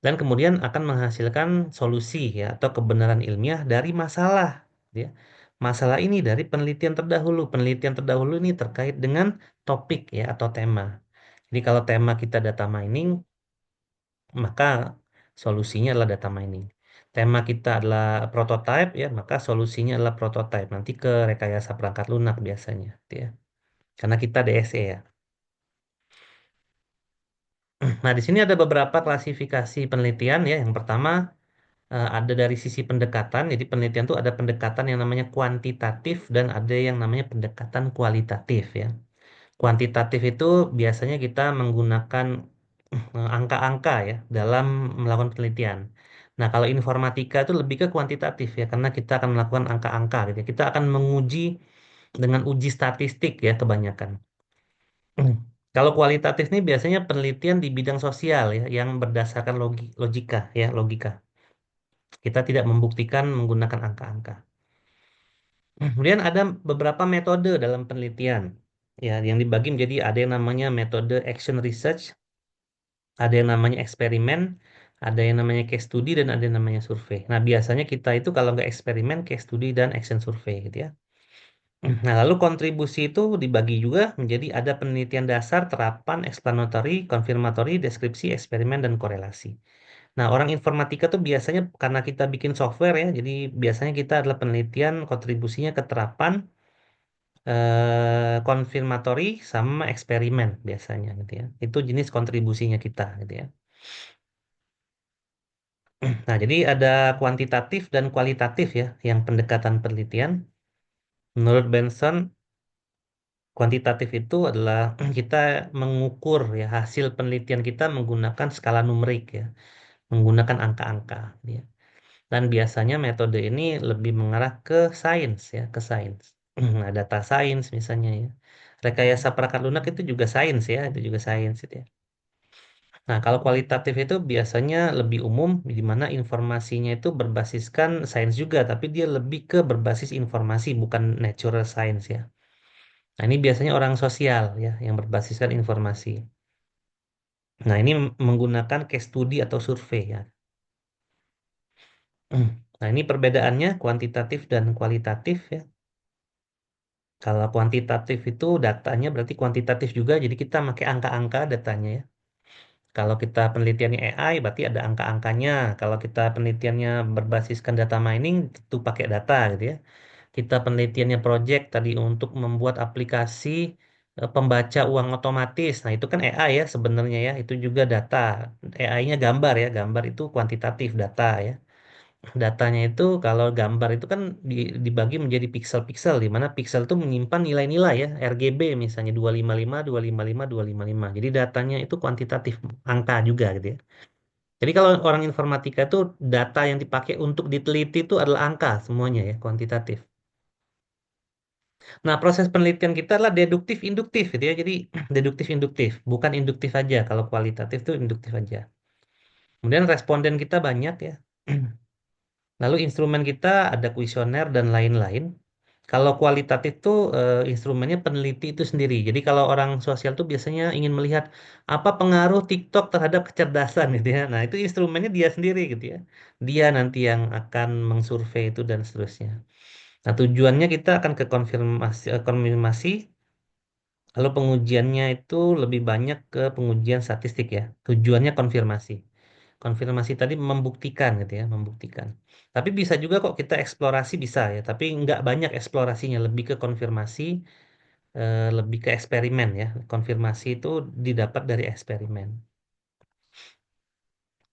Dan kemudian akan menghasilkan solusi ya atau kebenaran ilmiah dari masalah ya. Masalah ini dari penelitian terdahulu. Penelitian terdahulu ini terkait dengan topik ya atau tema. Jadi kalau tema kita data mining, maka solusinya adalah data mining. Tema kita adalah prototype ya, maka solusinya adalah prototype. Nanti ke rekayasa perangkat lunak biasanya, gitu ya. Karena kita DSE ya. Nah, di sini ada beberapa klasifikasi penelitian ya. Yang pertama ada dari sisi pendekatan. Jadi penelitian itu ada pendekatan yang namanya kuantitatif dan ada yang namanya pendekatan kualitatif ya. Kuantitatif itu biasanya kita menggunakan angka-angka ya dalam melakukan penelitian. Nah, kalau informatika itu lebih ke kuantitatif ya karena kita akan melakukan angka-angka gitu ya. Kita akan menguji dengan uji statistik ya kebanyakan. Kalau kualitatif ini biasanya penelitian di bidang sosial ya yang berdasarkan logika ya, logika. Kita tidak membuktikan menggunakan angka-angka. Kemudian ada beberapa metode dalam penelitian ya yang dibagi menjadi ada yang namanya metode action research, ada yang namanya eksperimen, ada yang namanya case study dan ada yang namanya survei. Nah, biasanya kita itu kalau nggak eksperimen, case study dan action survey gitu ya. Nah, lalu kontribusi itu dibagi juga menjadi ada penelitian dasar, terapan, explanatory, confirmatory, deskripsi, eksperimen, dan korelasi. Nah, orang informatika tuh biasanya karena kita bikin software ya, jadi biasanya kita adalah penelitian kontribusinya ke terapan, konfirmatori sama eksperimen biasanya gitu ya. Itu jenis kontribusinya kita gitu ya. Nah, jadi ada kuantitatif dan kualitatif ya, yang pendekatan penelitian. Menurut Benson, kuantitatif itu adalah kita mengukur ya hasil penelitian kita menggunakan skala numerik ya, menggunakan angka-angka. Ya. Dan biasanya metode ini lebih mengarah ke sains ya, ke sains. Nah, data sains misalnya ya. Rekayasa perangkat lunak itu juga sains ya, itu juga sains itu ya. Nah, kalau kualitatif itu biasanya lebih umum di mana informasinya itu berbasiskan sains juga, tapi dia lebih ke berbasis informasi bukan natural science ya. Nah, ini biasanya orang sosial ya yang berbasiskan informasi. Nah, ini menggunakan case study atau survei ya. Nah, ini perbedaannya kuantitatif dan kualitatif ya. Kalau kuantitatif itu datanya berarti kuantitatif juga, jadi kita pakai angka-angka datanya ya. Kalau kita penelitiannya AI, berarti ada angka-angkanya. Kalau kita penelitiannya berbasiskan data mining, itu pakai data gitu ya. Kita penelitiannya project tadi untuk membuat aplikasi pembaca uang otomatis. Nah, itu kan AI ya sebenarnya ya. Itu juga data. AI-nya gambar ya. Gambar itu kuantitatif data ya. Datanya itu kalau gambar itu kan dibagi menjadi pixel-pixel di mana pixel itu menyimpan nilai-nilai ya RGB misalnya 255 255 255. Jadi datanya itu kuantitatif angka juga gitu ya. Jadi kalau orang informatika itu data yang dipakai untuk diteliti itu adalah angka semuanya ya kuantitatif. Nah, proses penelitian kita adalah deduktif induktif gitu ya. Jadi deduktif induktif, bukan induktif aja. Kalau kualitatif itu induktif aja. Kemudian responden kita banyak ya. Lalu instrumen kita ada kuesioner dan lain-lain. Kalau kualitatif tuh instrumennya peneliti itu sendiri. Jadi kalau orang sosial tuh biasanya ingin melihat apa pengaruh TikTok terhadap kecerdasan gitu ya. Nah, itu instrumennya dia sendiri gitu ya. Dia nanti yang akan mengsurvei itu dan seterusnya. Nah, tujuannya kita akan ke konfirmasi. Lalu pengujiannya itu lebih banyak ke pengujian statistik ya. Tujuannya konfirmasi. Konfirmasi tadi membuktikan gitu ya, membuktikan. Tapi bisa juga kok kita eksplorasi bisa ya, tapi nggak banyak eksplorasinya, lebih ke konfirmasi lebih ke eksperimen ya. Konfirmasi itu didapat dari eksperimen.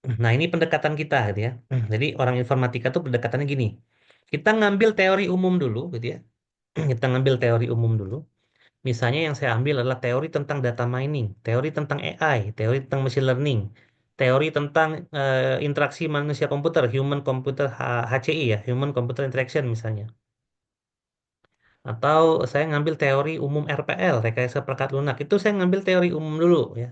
Nah, ini pendekatan kita gitu ya. Jadi orang informatika tuh pendekatannya gini. Kita ngambil teori umum dulu gitu ya. Kita ngambil teori umum dulu. Misalnya yang saya ambil adalah teori tentang data mining, teori tentang AI, teori tentang machine learning, teori tentang interaksi manusia komputer, human computer HCI ya, human computer interaction misalnya. Atau saya ngambil teori umum RPL, rekayasa perangkat lunak. Itu saya ngambil teori umum dulu ya.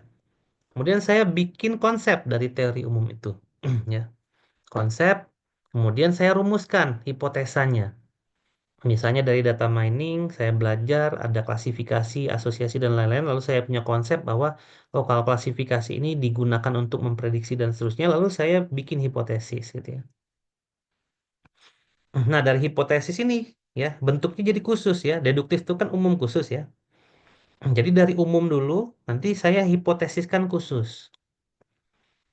Kemudian saya bikin konsep dari teori umum itu. Ya, konsep. Kemudian saya rumuskan hipotesanya. Misalnya dari data mining, saya belajar ada klasifikasi, asosiasi, dan lain-lain. Lalu saya punya konsep bahwa, oh kalau klasifikasi ini digunakan untuk memprediksi dan seterusnya. Lalu saya bikin hipotesis gitu ya. Nah dari hipotesis ini ya bentuknya jadi khusus ya. Deduktif itu kan umum khusus ya. Jadi dari umum dulu, nanti saya hipotesiskan khusus.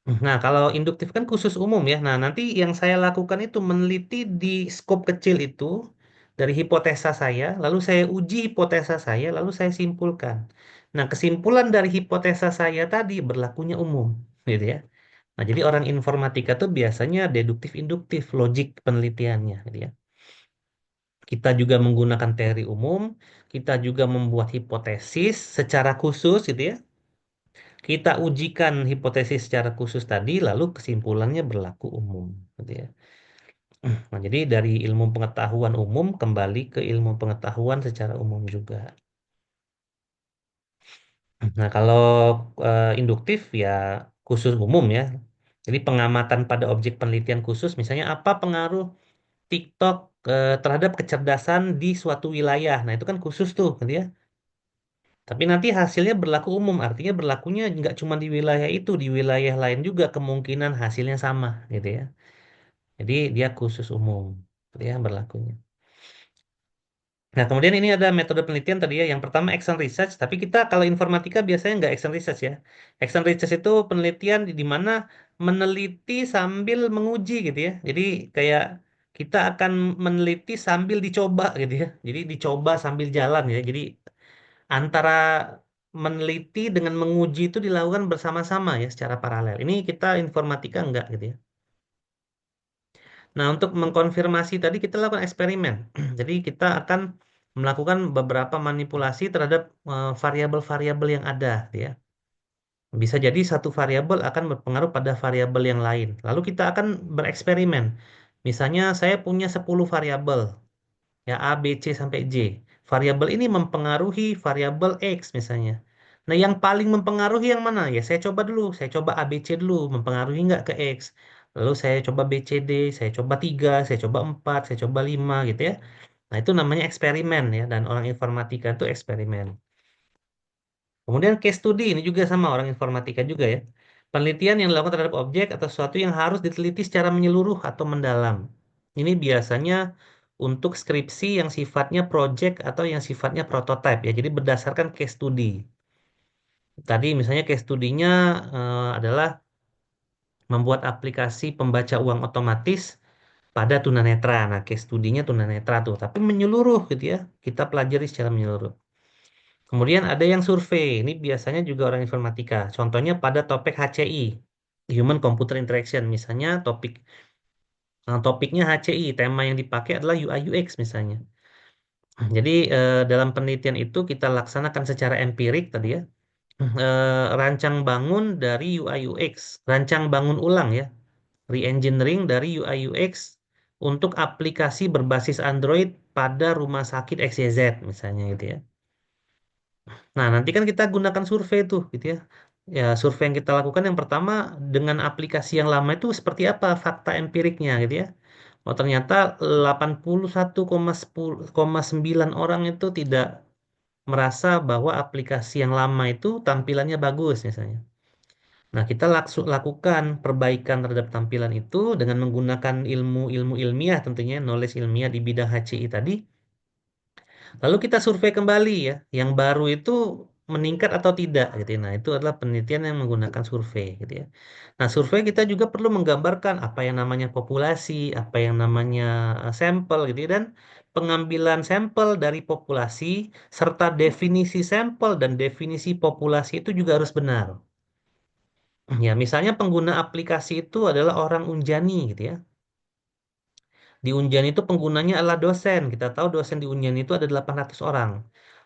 Nah, kalau induktif kan khusus umum ya. Nah, nanti yang saya lakukan itu meneliti di skop kecil itu dari hipotesa saya, lalu saya uji hipotesa saya, lalu saya simpulkan. Nah, kesimpulan dari hipotesa saya tadi berlakunya umum, gitu ya. Nah, jadi orang informatika tuh biasanya deduktif induktif logik penelitiannya, gitu ya. Kita juga menggunakan teori umum, kita juga membuat hipotesis secara khusus, gitu ya. Kita ujikan hipotesis secara khusus tadi, lalu kesimpulannya berlaku umum, gitu ya. Nah, jadi dari ilmu pengetahuan umum kembali ke ilmu pengetahuan secara umum juga. Nah, kalau induktif ya khusus umum ya. Jadi pengamatan pada objek penelitian khusus, misalnya apa pengaruh TikTok terhadap kecerdasan di suatu wilayah. Nah, itu kan khusus tuh, gitu ya. Tapi nanti hasilnya berlaku umum, artinya berlakunya nggak cuma di wilayah itu, di wilayah lain juga kemungkinan hasilnya sama, gitu ya. Jadi dia khusus umum, gitu ya berlakunya. Nah, kemudian ini ada metode penelitian tadi ya. Yang pertama action research, tapi kita kalau informatika biasanya nggak action research ya. Action research itu penelitian di mana meneliti sambil menguji gitu ya. Jadi kayak kita akan meneliti sambil dicoba gitu ya. Jadi dicoba sambil jalan ya. Jadi antara meneliti dengan menguji itu dilakukan bersama-sama ya secara paralel. Ini kita informatika enggak gitu ya. Nah, untuk mengkonfirmasi tadi kita lakukan eksperimen. Jadi kita akan melakukan beberapa manipulasi terhadap variabel-variabel yang ada, ya. Bisa jadi satu variabel akan berpengaruh pada variabel yang lain. Lalu kita akan bereksperimen. Misalnya saya punya 10 variabel, ya A, B, C sampai J. Variabel ini mempengaruhi variabel X misalnya. Nah, yang paling mempengaruhi yang mana? Ya, saya coba dulu. Saya coba A, B, C dulu. Mempengaruhi nggak ke X? Lalu saya coba B, C, D. Saya coba 3, saya coba 4, saya coba 5 gitu ya. Nah, itu namanya eksperimen ya. Dan orang informatika itu eksperimen. Kemudian case study ini juga sama orang informatika juga ya. Penelitian yang dilakukan terhadap objek atau sesuatu yang harus diteliti secara menyeluruh atau mendalam. Ini biasanya untuk skripsi yang sifatnya project atau yang sifatnya prototype ya. Jadi berdasarkan case study. Tadi misalnya case study-nya adalah membuat aplikasi pembaca uang otomatis pada tunanetra. Nah, case study-nya tunanetra tuh, tapi menyeluruh gitu ya. Kita pelajari secara menyeluruh. Kemudian ada yang survei. Ini biasanya juga orang informatika. Contohnya pada topik HCI, Human Computer Interaction. Misalnya topiknya HCI, tema yang dipakai adalah UI UX misalnya. Jadi dalam penelitian itu kita laksanakan secara empirik tadi ya. Rancang bangun dari UI UX, rancang bangun ulang ya, re-engineering dari UI UX untuk aplikasi berbasis Android pada rumah sakit XYZ misalnya gitu ya. Nah, nanti kan kita gunakan survei tuh, gitu ya. Ya, survei yang kita lakukan yang pertama dengan aplikasi yang lama itu seperti apa fakta empiriknya, gitu ya. Oh, ternyata 81,9 orang itu tidak merasa bahwa aplikasi yang lama itu tampilannya bagus, misalnya. Nah, kita lakukan perbaikan terhadap tampilan itu dengan menggunakan ilmu-ilmu ilmiah tentunya, knowledge ilmiah di bidang HCI tadi. Lalu kita survei kembali ya, yang baru itu meningkat atau tidak gitu ya. Nah, itu adalah penelitian yang menggunakan survei gitu ya. Nah, survei kita juga perlu menggambarkan apa yang namanya populasi, apa yang namanya sampel gitu ya, dan pengambilan sampel dari populasi serta definisi sampel dan definisi populasi itu juga harus benar. Ya, misalnya pengguna aplikasi itu adalah orang Unjani gitu ya. Di Unjani itu penggunanya adalah dosen. Kita tahu dosen di Unjani itu ada 800 orang.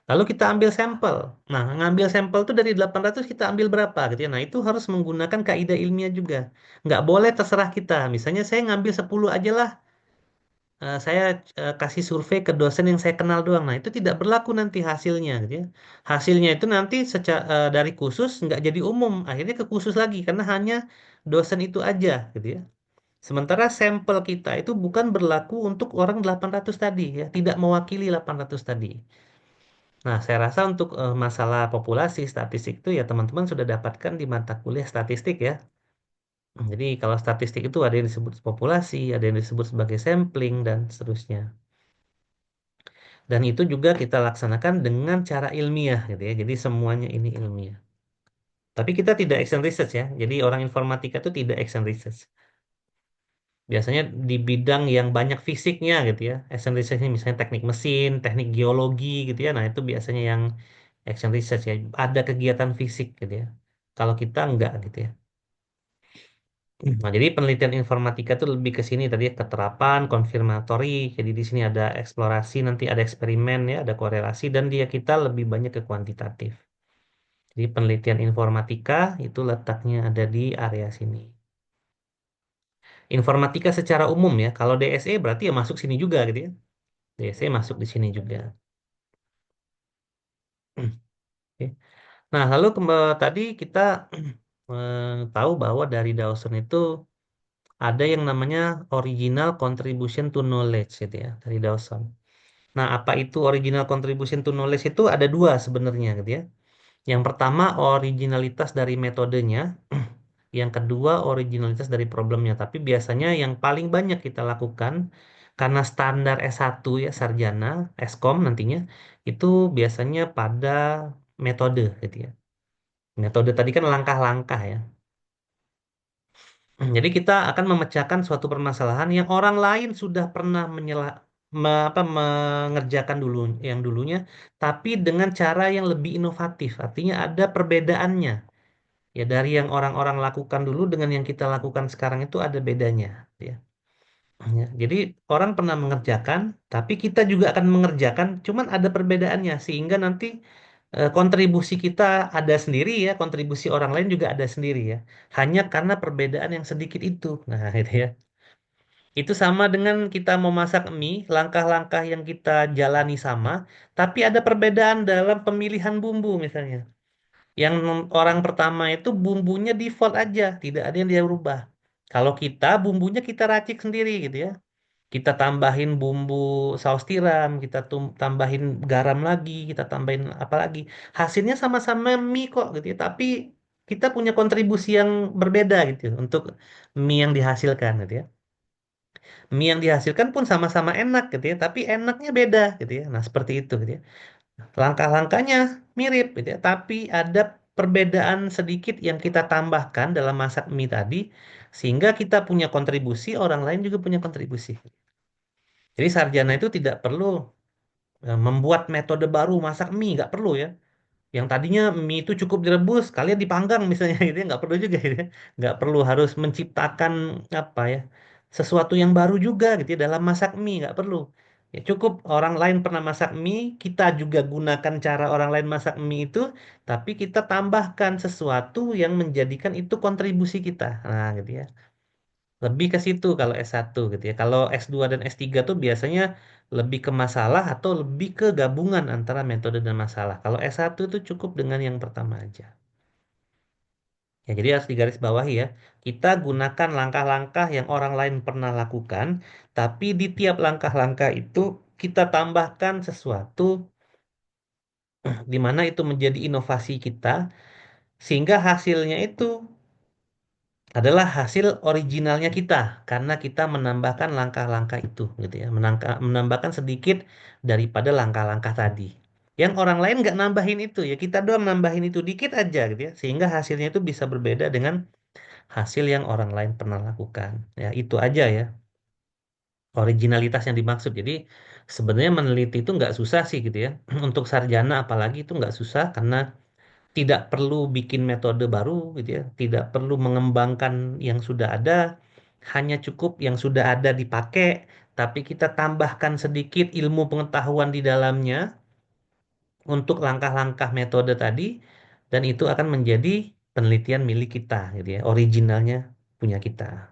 Lalu kita ambil sampel. Nah, ngambil sampel itu dari 800 kita ambil berapa gitu ya. Nah, itu harus menggunakan kaidah ilmiah juga. Nggak boleh terserah kita. Misalnya saya ngambil 10 aja lah. Saya kasih survei ke dosen yang saya kenal doang. Nah, itu tidak berlaku nanti hasilnya gitu ya. Hasilnya itu nanti dari khusus nggak jadi umum. Akhirnya ke khusus lagi karena hanya dosen itu aja gitu ya. Sementara sampel kita itu bukan berlaku untuk orang 800 tadi ya, tidak mewakili 800 tadi. Nah, saya rasa untuk masalah populasi statistik itu ya teman-teman sudah dapatkan di mata kuliah statistik ya. Jadi kalau statistik itu ada yang disebut populasi, ada yang disebut sebagai sampling dan seterusnya. Dan itu juga kita laksanakan dengan cara ilmiah gitu ya. Jadi semuanya ini ilmiah. Tapi kita tidak action research ya. Jadi orang informatika itu tidak action research. Biasanya di bidang yang banyak fisiknya gitu ya. Action research misalnya teknik mesin, teknik geologi gitu ya. Nah, itu biasanya yang action research ya. Ada kegiatan fisik gitu ya. Kalau kita enggak gitu ya. Nah, jadi penelitian informatika itu lebih ke sini tadi ya, keterapan, konfirmatori. Jadi di sini ada eksplorasi, nanti ada eksperimen ya, ada korelasi dan dia kita lebih banyak ke kuantitatif. Jadi penelitian informatika itu letaknya ada di area sini. Informatika secara umum ya. Kalau DSE berarti ya masuk sini juga gitu ya. DSE masuk di sini juga. Oke. Nah, lalu tadi kita tahu bahwa dari Dawson itu ada yang namanya original contribution to knowledge gitu ya dari Dawson. Nah, apa itu original contribution to knowledge itu ada dua sebenarnya gitu ya. Yang pertama originalitas dari metodenya, yang kedua originalitas dari problemnya. Tapi biasanya yang paling banyak kita lakukan karena standar S1 ya sarjana, Eskom nantinya itu biasanya pada metode gitu ya. Metode tadi kan langkah-langkah ya. Jadi kita akan memecahkan suatu permasalahan yang orang lain sudah pernah mengerjakan dulu yang dulunya, tapi dengan cara yang lebih inovatif. Artinya ada perbedaannya. Ya dari yang orang-orang lakukan dulu dengan yang kita lakukan sekarang itu ada bedanya. Ya. Ya, jadi orang pernah mengerjakan, tapi kita juga akan mengerjakan, cuman ada perbedaannya sehingga nanti kontribusi kita ada sendiri ya, kontribusi orang lain juga ada sendiri ya. Hanya karena perbedaan yang sedikit itu. Nah, itu ya. Itu sama dengan kita mau masak mie, langkah-langkah yang kita jalani sama, tapi ada perbedaan dalam pemilihan bumbu misalnya. Yang orang pertama itu bumbunya default aja, tidak ada yang dia rubah. Kalau kita bumbunya kita racik sendiri gitu ya. Kita tambahin bumbu saus tiram, kita tambahin garam lagi, kita tambahin apa lagi. Hasilnya sama-sama mie kok gitu ya, tapi kita punya kontribusi yang berbeda gitu ya untuk mie yang dihasilkan gitu ya. Mie yang dihasilkan pun sama-sama enak gitu ya, tapi enaknya beda gitu ya. Nah, seperti itu gitu ya. Langkah-langkahnya mirip gitu ya, tapi ada perbedaan sedikit yang kita tambahkan dalam masak mie tadi sehingga kita punya kontribusi, orang lain juga punya kontribusi. Jadi sarjana itu tidak perlu membuat metode baru masak mie, nggak perlu ya. Yang tadinya mie itu cukup direbus, kalian dipanggang misalnya gitu ya, nggak perlu juga gitu ya. Nggak perlu harus menciptakan apa ya, sesuatu yang baru juga gitu ya dalam masak mie, nggak perlu. Ya cukup orang lain pernah masak mie, kita juga gunakan cara orang lain masak mie itu, tapi kita tambahkan sesuatu yang menjadikan itu kontribusi kita. Nah, gitu ya. Lebih ke situ kalau S1 gitu ya. Kalau S2 dan S3 tuh biasanya lebih ke masalah atau lebih ke gabungan antara metode dan masalah. Kalau S1 itu cukup dengan yang pertama aja. Ya, jadi harus digarisbawahi ya. Kita gunakan langkah-langkah yang orang lain pernah lakukan, tapi di tiap langkah-langkah itu kita tambahkan sesuatu di mana itu menjadi inovasi kita, sehingga hasilnya itu adalah hasil originalnya kita karena kita menambahkan langkah-langkah itu gitu ya menambahkan sedikit daripada langkah-langkah tadi yang orang lain nggak nambahin itu ya kita doang nambahin itu dikit aja gitu ya sehingga hasilnya itu bisa berbeda dengan hasil yang orang lain pernah lakukan ya itu aja ya originalitas yang dimaksud jadi Sebenarnya meneliti itu nggak susah sih gitu ya. Untuk sarjana apalagi itu nggak susah karena tidak perlu bikin metode baru gitu ya, tidak perlu mengembangkan yang sudah ada, hanya cukup yang sudah ada dipakai, tapi kita tambahkan sedikit ilmu pengetahuan di dalamnya untuk langkah-langkah metode tadi, dan itu akan menjadi penelitian milik kita gitu ya, originalnya punya kita.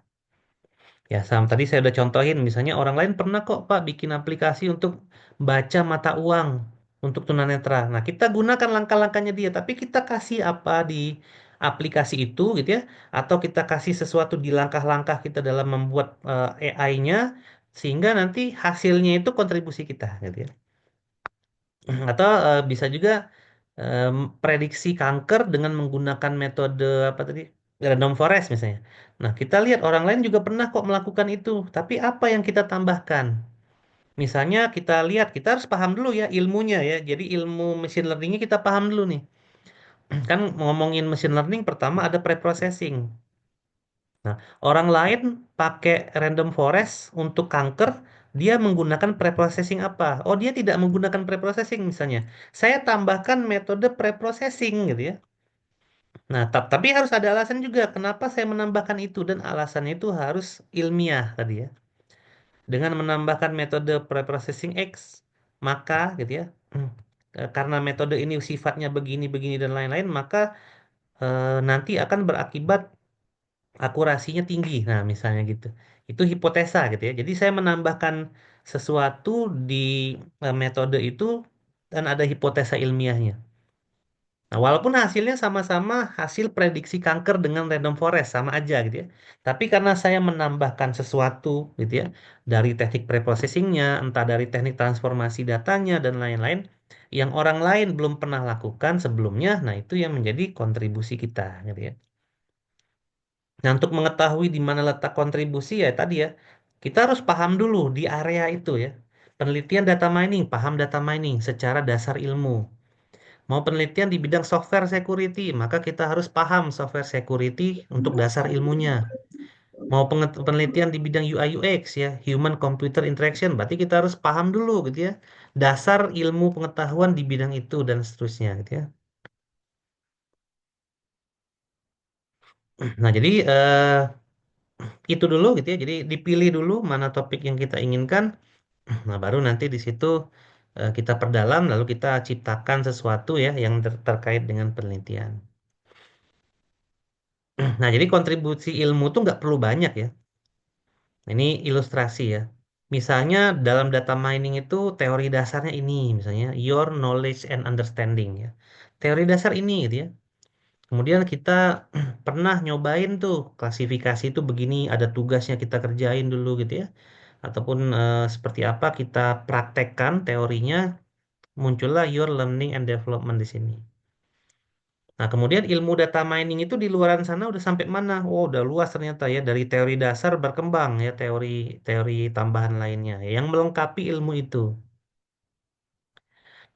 Ya, sama tadi saya udah contohin, misalnya orang lain pernah kok Pak bikin aplikasi untuk baca mata uang untuk tunanetra. Nah, kita gunakan langkah-langkahnya dia, tapi kita kasih apa di aplikasi itu gitu ya, atau kita kasih sesuatu di langkah-langkah kita dalam membuat AI-nya, sehingga nanti hasilnya itu kontribusi kita gitu ya. Atau bisa juga em, prediksi kanker dengan menggunakan metode apa tadi? Random forest misalnya. Nah, kita lihat orang lain juga pernah kok melakukan itu, tapi apa yang kita tambahkan? Misalnya kita lihat, kita harus paham dulu ya ilmunya ya. Jadi ilmu machine learningnya kita paham dulu nih. Kan ngomongin machine learning pertama ada preprocessing. Nah, orang lain pakai random forest untuk kanker, dia menggunakan preprocessing apa? Oh, dia tidak menggunakan preprocessing misalnya. Saya tambahkan metode preprocessing gitu ya. Nah, tapi harus ada alasan juga kenapa saya menambahkan itu, dan alasannya itu harus ilmiah tadi ya. Dengan menambahkan metode preprocessing X, maka gitu ya. Karena metode ini sifatnya begini-begini dan lain-lain, maka nanti akan berakibat akurasinya tinggi. Nah, misalnya gitu. Itu hipotesa gitu ya. Jadi saya menambahkan sesuatu di metode itu dan ada hipotesa ilmiahnya. Nah, walaupun hasilnya sama-sama hasil prediksi kanker dengan random forest sama aja gitu ya. Tapi karena saya menambahkan sesuatu gitu ya dari teknik preprocessingnya, entah dari teknik transformasi datanya dan lain-lain yang orang lain belum pernah lakukan sebelumnya, nah itu yang menjadi kontribusi kita gitu ya. Nah, untuk mengetahui di mana letak kontribusi ya tadi ya, kita harus paham dulu di area itu ya. Penelitian data mining, paham data mining secara dasar ilmu. Mau penelitian di bidang software security, maka kita harus paham software security untuk dasar ilmunya. Mau penelitian di bidang UI UX ya, human computer interaction, berarti kita harus paham dulu gitu ya. Dasar ilmu pengetahuan di bidang itu dan seterusnya gitu ya. Nah, jadi itu dulu gitu ya. Jadi dipilih dulu mana topik yang kita inginkan. Nah, baru nanti di situ kita perdalam, lalu kita ciptakan sesuatu ya yang terkait dengan penelitian. Nah, jadi kontribusi ilmu tuh nggak perlu banyak ya. Ini ilustrasi ya. Misalnya dalam data mining itu teori dasarnya ini, misalnya your knowledge and understanding ya. Teori dasar ini gitu ya. Kemudian kita pernah nyobain tuh klasifikasi itu begini, ada tugasnya kita kerjain dulu gitu ya. Ataupun seperti apa kita praktekkan teorinya, muncullah your learning and development di sini. Nah, kemudian ilmu data mining itu di luaran sana udah sampai mana? Oh, udah luas ternyata ya. Dari teori dasar berkembang ya teori-teori tambahan lainnya yang melengkapi ilmu itu.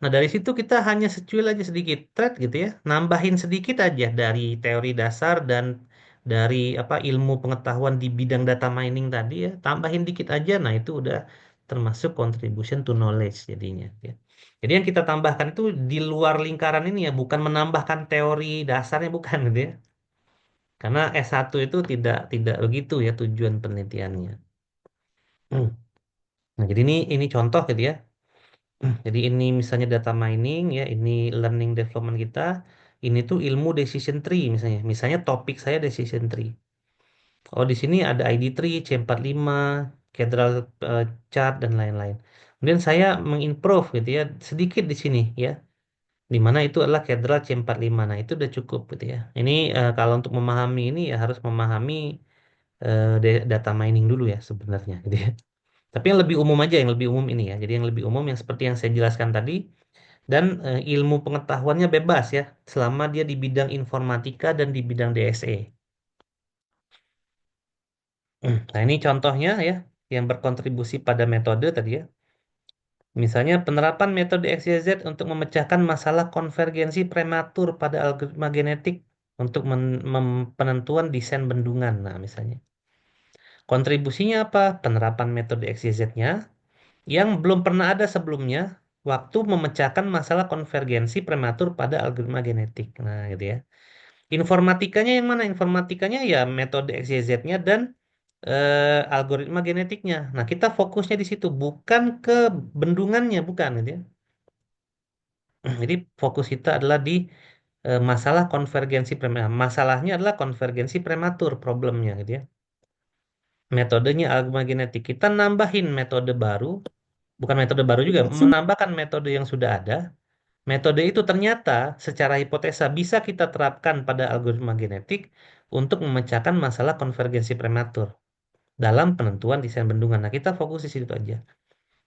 Nah, dari situ kita hanya secuil aja sedikit thread gitu ya. Nambahin sedikit aja dari teori dasar dan dari apa ilmu pengetahuan di bidang data mining tadi ya. Tambahin dikit aja. Nah, itu udah termasuk contribution to knowledge jadinya ya. Jadi yang kita tambahkan itu di luar lingkaran ini ya, bukan menambahkan teori dasarnya bukan gitu ya. Karena S1 itu tidak begitu ya tujuan penelitiannya. Hmm. Nah, jadi ini contoh gitu ya. Jadi ini misalnya data mining ya, ini learning development kita. Ini tuh ilmu decision tree misalnya. Misalnya topik saya decision tree. Oh, di sini ada ID tree, C45, Cathedral chart dan lain-lain. Kemudian saya mengimprove gitu ya sedikit di sini ya. Di mana itu adalah Cathedral C45. Nah, itu udah cukup gitu ya. Ini kalau untuk memahami ini ya harus memahami data mining dulu ya sebenarnya gitu ya. Tapi yang lebih umum aja, yang lebih umum ini ya. Jadi yang lebih umum yang seperti yang saya jelaskan tadi, dan ilmu pengetahuannya bebas ya, selama dia di bidang informatika dan di bidang DSE. Nah, ini contohnya ya yang berkontribusi pada metode tadi ya. Misalnya penerapan metode XYZ untuk memecahkan masalah konvergensi prematur pada algoritma genetik untuk penentuan desain bendungan. Nah, misalnya. Kontribusinya apa? Penerapan metode XYZ-nya yang belum pernah ada sebelumnya waktu memecahkan masalah konvergensi prematur pada algoritma genetik. Nah, gitu ya. Informatikanya yang mana? Informatikanya ya metode XYZ-nya dan algoritma genetiknya. Nah, kita fokusnya di situ, bukan ke bendungannya, bukan gitu ya. Jadi fokus kita adalah di masalah konvergensi prematur. Masalahnya adalah konvergensi prematur problemnya gitu ya. Metodenya algoritma genetik. Kita nambahin metode baru, bukan metode baru juga, menambahkan metode yang sudah ada. Metode itu ternyata secara hipotesa bisa kita terapkan pada algoritma genetik untuk memecahkan masalah konvergensi prematur dalam penentuan desain bendungan. Nah, kita fokus di situ aja.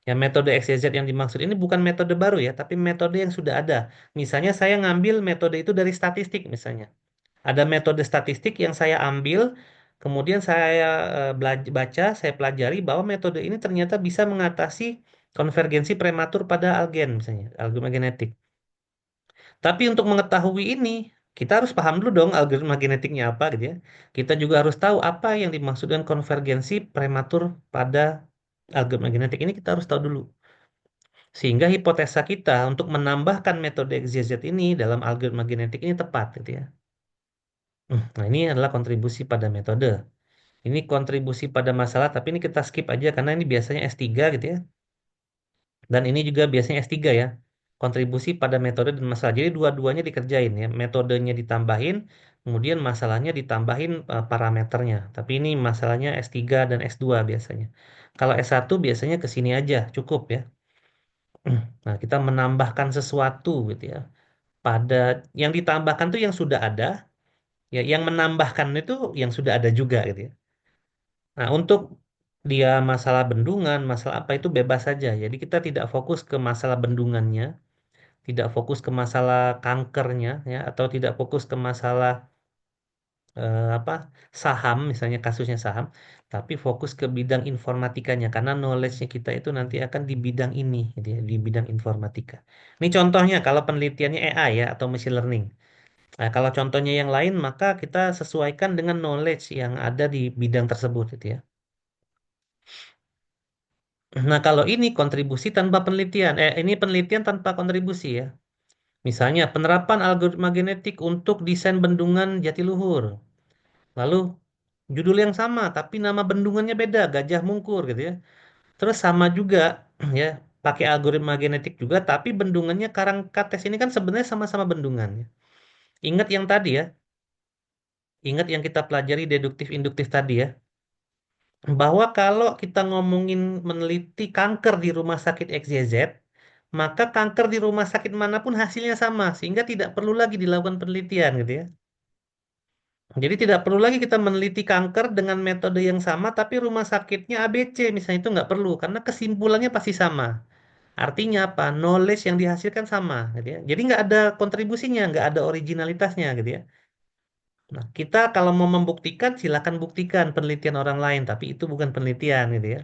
Ya, metode XYZ yang dimaksud ini bukan metode baru ya, tapi metode yang sudah ada. Misalnya saya ngambil metode itu dari statistik misalnya. Ada metode statistik yang saya ambil, kemudian saya baca, saya pelajari bahwa metode ini ternyata bisa mengatasi konvergensi prematur pada algen misalnya, algoritma genetik. Tapi untuk mengetahui ini, kita harus paham dulu dong algoritma genetiknya apa gitu ya. Kita juga harus tahu apa yang dimaksud dengan konvergensi prematur pada algoritma genetik ini kita harus tahu dulu. Sehingga hipotesa kita untuk menambahkan metode XYZ ini dalam algoritma genetik ini tepat gitu ya. Nah, ini adalah kontribusi pada metode. Ini kontribusi pada masalah, tapi ini kita skip aja karena ini biasanya S3 gitu ya. Dan ini juga biasanya S3 ya. Kontribusi pada metode dan masalah. Jadi dua-duanya dikerjain ya. Metodenya ditambahin, kemudian masalahnya ditambahin parameternya. Tapi ini masalahnya S3 dan S2 biasanya. Kalau S1 biasanya ke sini aja, cukup ya. Nah, kita menambahkan sesuatu gitu ya. Pada yang ditambahkan tuh yang sudah ada, ya yang menambahkan itu yang sudah ada juga gitu ya. Nah, untuk dia masalah bendungan, masalah apa itu bebas saja. Jadi kita tidak fokus ke masalah bendungannya, tidak fokus ke masalah kankernya, ya, atau tidak fokus ke masalah apa saham, misalnya kasusnya saham, tapi fokus ke bidang informatikanya karena knowledge-nya kita itu nanti akan di bidang ini, gitu ya, di bidang informatika. Ini contohnya kalau penelitiannya AI ya atau machine learning. Nah, kalau contohnya yang lain, maka kita sesuaikan dengan knowledge yang ada di bidang tersebut, gitu ya. Nah, kalau ini kontribusi tanpa penelitian, ini penelitian tanpa kontribusi ya. Misalnya penerapan algoritma genetik untuk desain bendungan Jatiluhur. Lalu judul yang sama, tapi nama bendungannya beda, Gajah Mungkur gitu ya. Terus sama juga ya, pakai algoritma genetik juga, tapi bendungannya Karangkates ini kan sebenarnya sama-sama bendungan, ya. Ingat yang tadi ya, ingat yang kita pelajari deduktif induktif tadi ya, bahwa kalau kita ngomongin meneliti kanker di rumah sakit XYZ, maka kanker di rumah sakit manapun hasilnya sama, sehingga tidak perlu lagi dilakukan penelitian gitu ya. Jadi tidak perlu lagi kita meneliti kanker dengan metode yang sama, tapi rumah sakitnya ABC misalnya itu nggak perlu, karena kesimpulannya pasti sama. Artinya apa? Knowledge yang dihasilkan sama, gitu ya. Jadi nggak ada kontribusinya, nggak ada originalitasnya, gitu ya. Nah, kita kalau mau membuktikan, silakan buktikan penelitian orang lain, tapi itu bukan penelitian, gitu ya.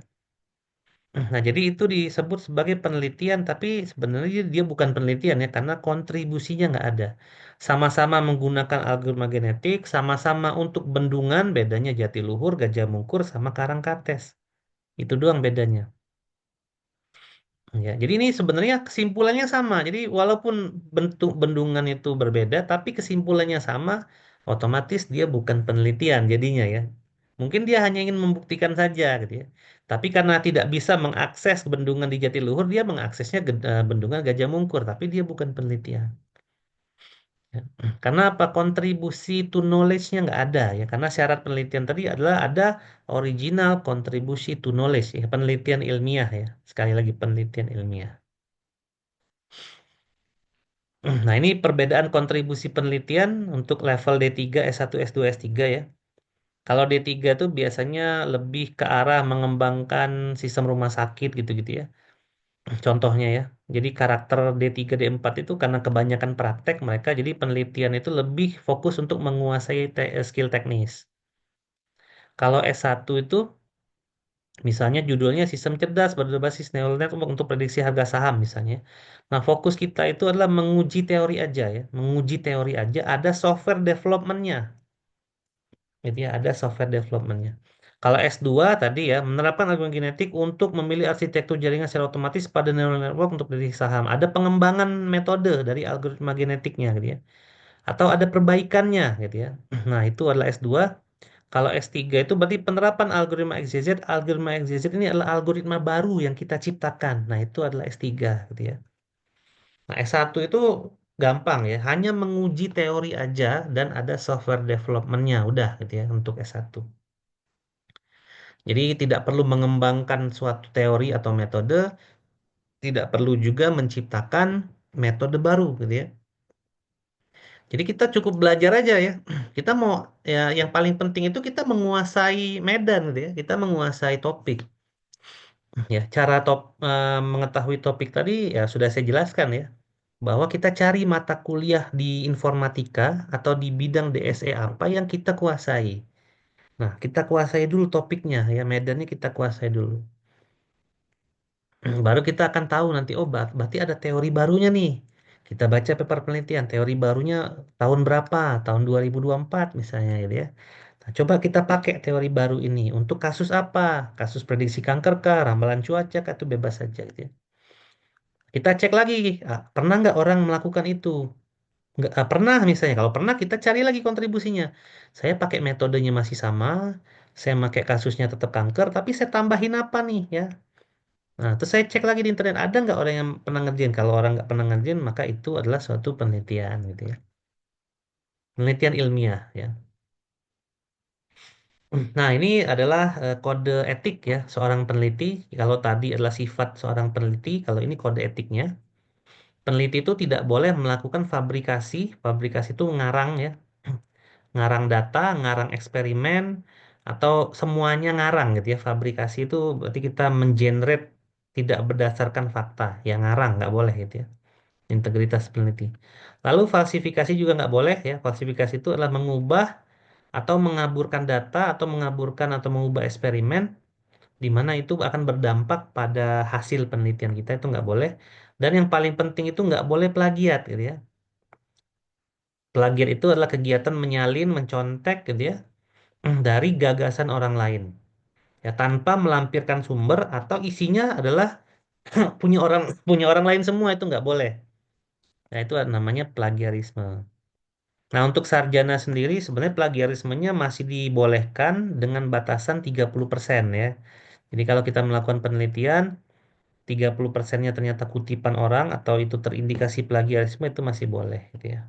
Nah, jadi itu disebut sebagai penelitian, tapi sebenarnya dia bukan penelitian ya, karena kontribusinya nggak ada. Sama-sama menggunakan algoritma genetik, sama-sama untuk bendungan, bedanya Jatiluhur, Gajah Mungkur, sama Karangkates. Itu doang bedanya. Ya, jadi ini sebenarnya kesimpulannya sama. Jadi walaupun bentuk bendungan itu berbeda, tapi kesimpulannya sama, otomatis dia bukan penelitian jadinya ya. Mungkin dia hanya ingin membuktikan saja gitu ya. Tapi karena tidak bisa mengakses bendungan di Jatiluhur, dia mengaksesnya bendungan Gajah Mungkur, tapi dia bukan penelitian. Ya. Karena apa? Kontribusi to knowledge-nya nggak ada ya. Karena syarat penelitian tadi adalah ada original kontribusi to knowledge ya. Penelitian ilmiah ya. Sekali lagi penelitian ilmiah. Nah, ini perbedaan kontribusi penelitian untuk level D3, S1, S2, S3 ya. Kalau D3 tuh biasanya lebih ke arah mengembangkan sistem rumah sakit gitu-gitu ya. Contohnya ya. Jadi karakter D3, D4 itu karena kebanyakan praktek mereka, jadi penelitian itu lebih fokus untuk menguasai skill teknis. Kalau S1 itu misalnya judulnya sistem cerdas berbasis neural network untuk prediksi harga saham misalnya. Nah, fokus kita itu adalah menguji teori aja ya. Menguji teori aja, ada software development-nya. Gitu ya, ada software development-nya. Kalau S2 tadi ya, menerapkan algoritma genetik untuk memilih arsitektur jaringan secara otomatis pada neural network untuk prediksi saham. Ada pengembangan metode dari algoritma genetiknya gitu ya. Atau ada perbaikannya gitu ya. Nah, itu adalah S2. Kalau S3 itu berarti penerapan algoritma XYZ. Algoritma XYZ ini adalah algoritma baru yang kita ciptakan. Nah, itu adalah S3 gitu ya. Nah, S1 itu gampang ya, hanya menguji teori aja dan ada software development-nya, udah gitu ya untuk S1. Jadi tidak perlu mengembangkan suatu teori atau metode, tidak perlu juga menciptakan metode baru gitu ya. Jadi kita cukup belajar aja ya. Kita mau ya yang paling penting itu kita menguasai medan gitu ya. Kita menguasai topik. Ya, mengetahui topik tadi ya sudah saya jelaskan ya. Bahwa kita cari mata kuliah di informatika atau di bidang DSE apa yang kita kuasai. Nah, kita kuasai dulu topiknya ya, medannya kita kuasai dulu. Baru kita akan tahu nanti, oh berarti ada teori barunya nih. Kita baca paper penelitian, teori barunya tahun berapa? Tahun 2024 misalnya gitu ya. Nah, coba kita pakai teori baru ini untuk kasus apa? Kasus prediksi kanker kah? Ramalan cuaca kah? Itu bebas saja gitu ya. Kita cek lagi, pernah nggak orang melakukan itu? Nggak, pernah misalnya. Kalau pernah kita cari lagi kontribusinya. Saya pakai metodenya masih sama, saya pakai kasusnya tetap kanker, tapi saya tambahin apa nih ya? Nah, terus saya cek lagi di internet, ada nggak orang yang pernah ngerjain? Kalau orang nggak pernah ngerjain, maka itu adalah suatu penelitian gitu ya. Penelitian ilmiah ya. Nah, ini adalah kode etik ya seorang peneliti. Kalau tadi adalah sifat seorang peneliti, kalau ini kode etiknya. Peneliti itu tidak boleh melakukan fabrikasi. Fabrikasi itu ngarang ya. Ngarang data, ngarang eksperimen, atau semuanya ngarang gitu ya. Fabrikasi itu berarti kita mengenerate tidak berdasarkan fakta. Ya ngarang, nggak boleh gitu ya. Integritas peneliti. Lalu falsifikasi juga nggak boleh ya. Falsifikasi itu adalah mengubah atau mengaburkan data atau mengaburkan atau mengubah eksperimen di mana itu akan berdampak pada hasil penelitian kita itu nggak boleh. Dan yang paling penting itu nggak boleh plagiat gitu ya. Plagiat itu adalah kegiatan menyalin, mencontek gitu ya dari gagasan orang lain. Ya tanpa melampirkan sumber atau isinya adalah punya orang lain semua itu nggak boleh. Nah, itu namanya plagiarisme. Nah, untuk sarjana sendiri sebenarnya plagiarismenya masih dibolehkan dengan batasan 30% ya. Jadi kalau kita melakukan penelitian, 30%-nya ternyata kutipan orang atau itu terindikasi plagiarisme itu masih boleh gitu ya.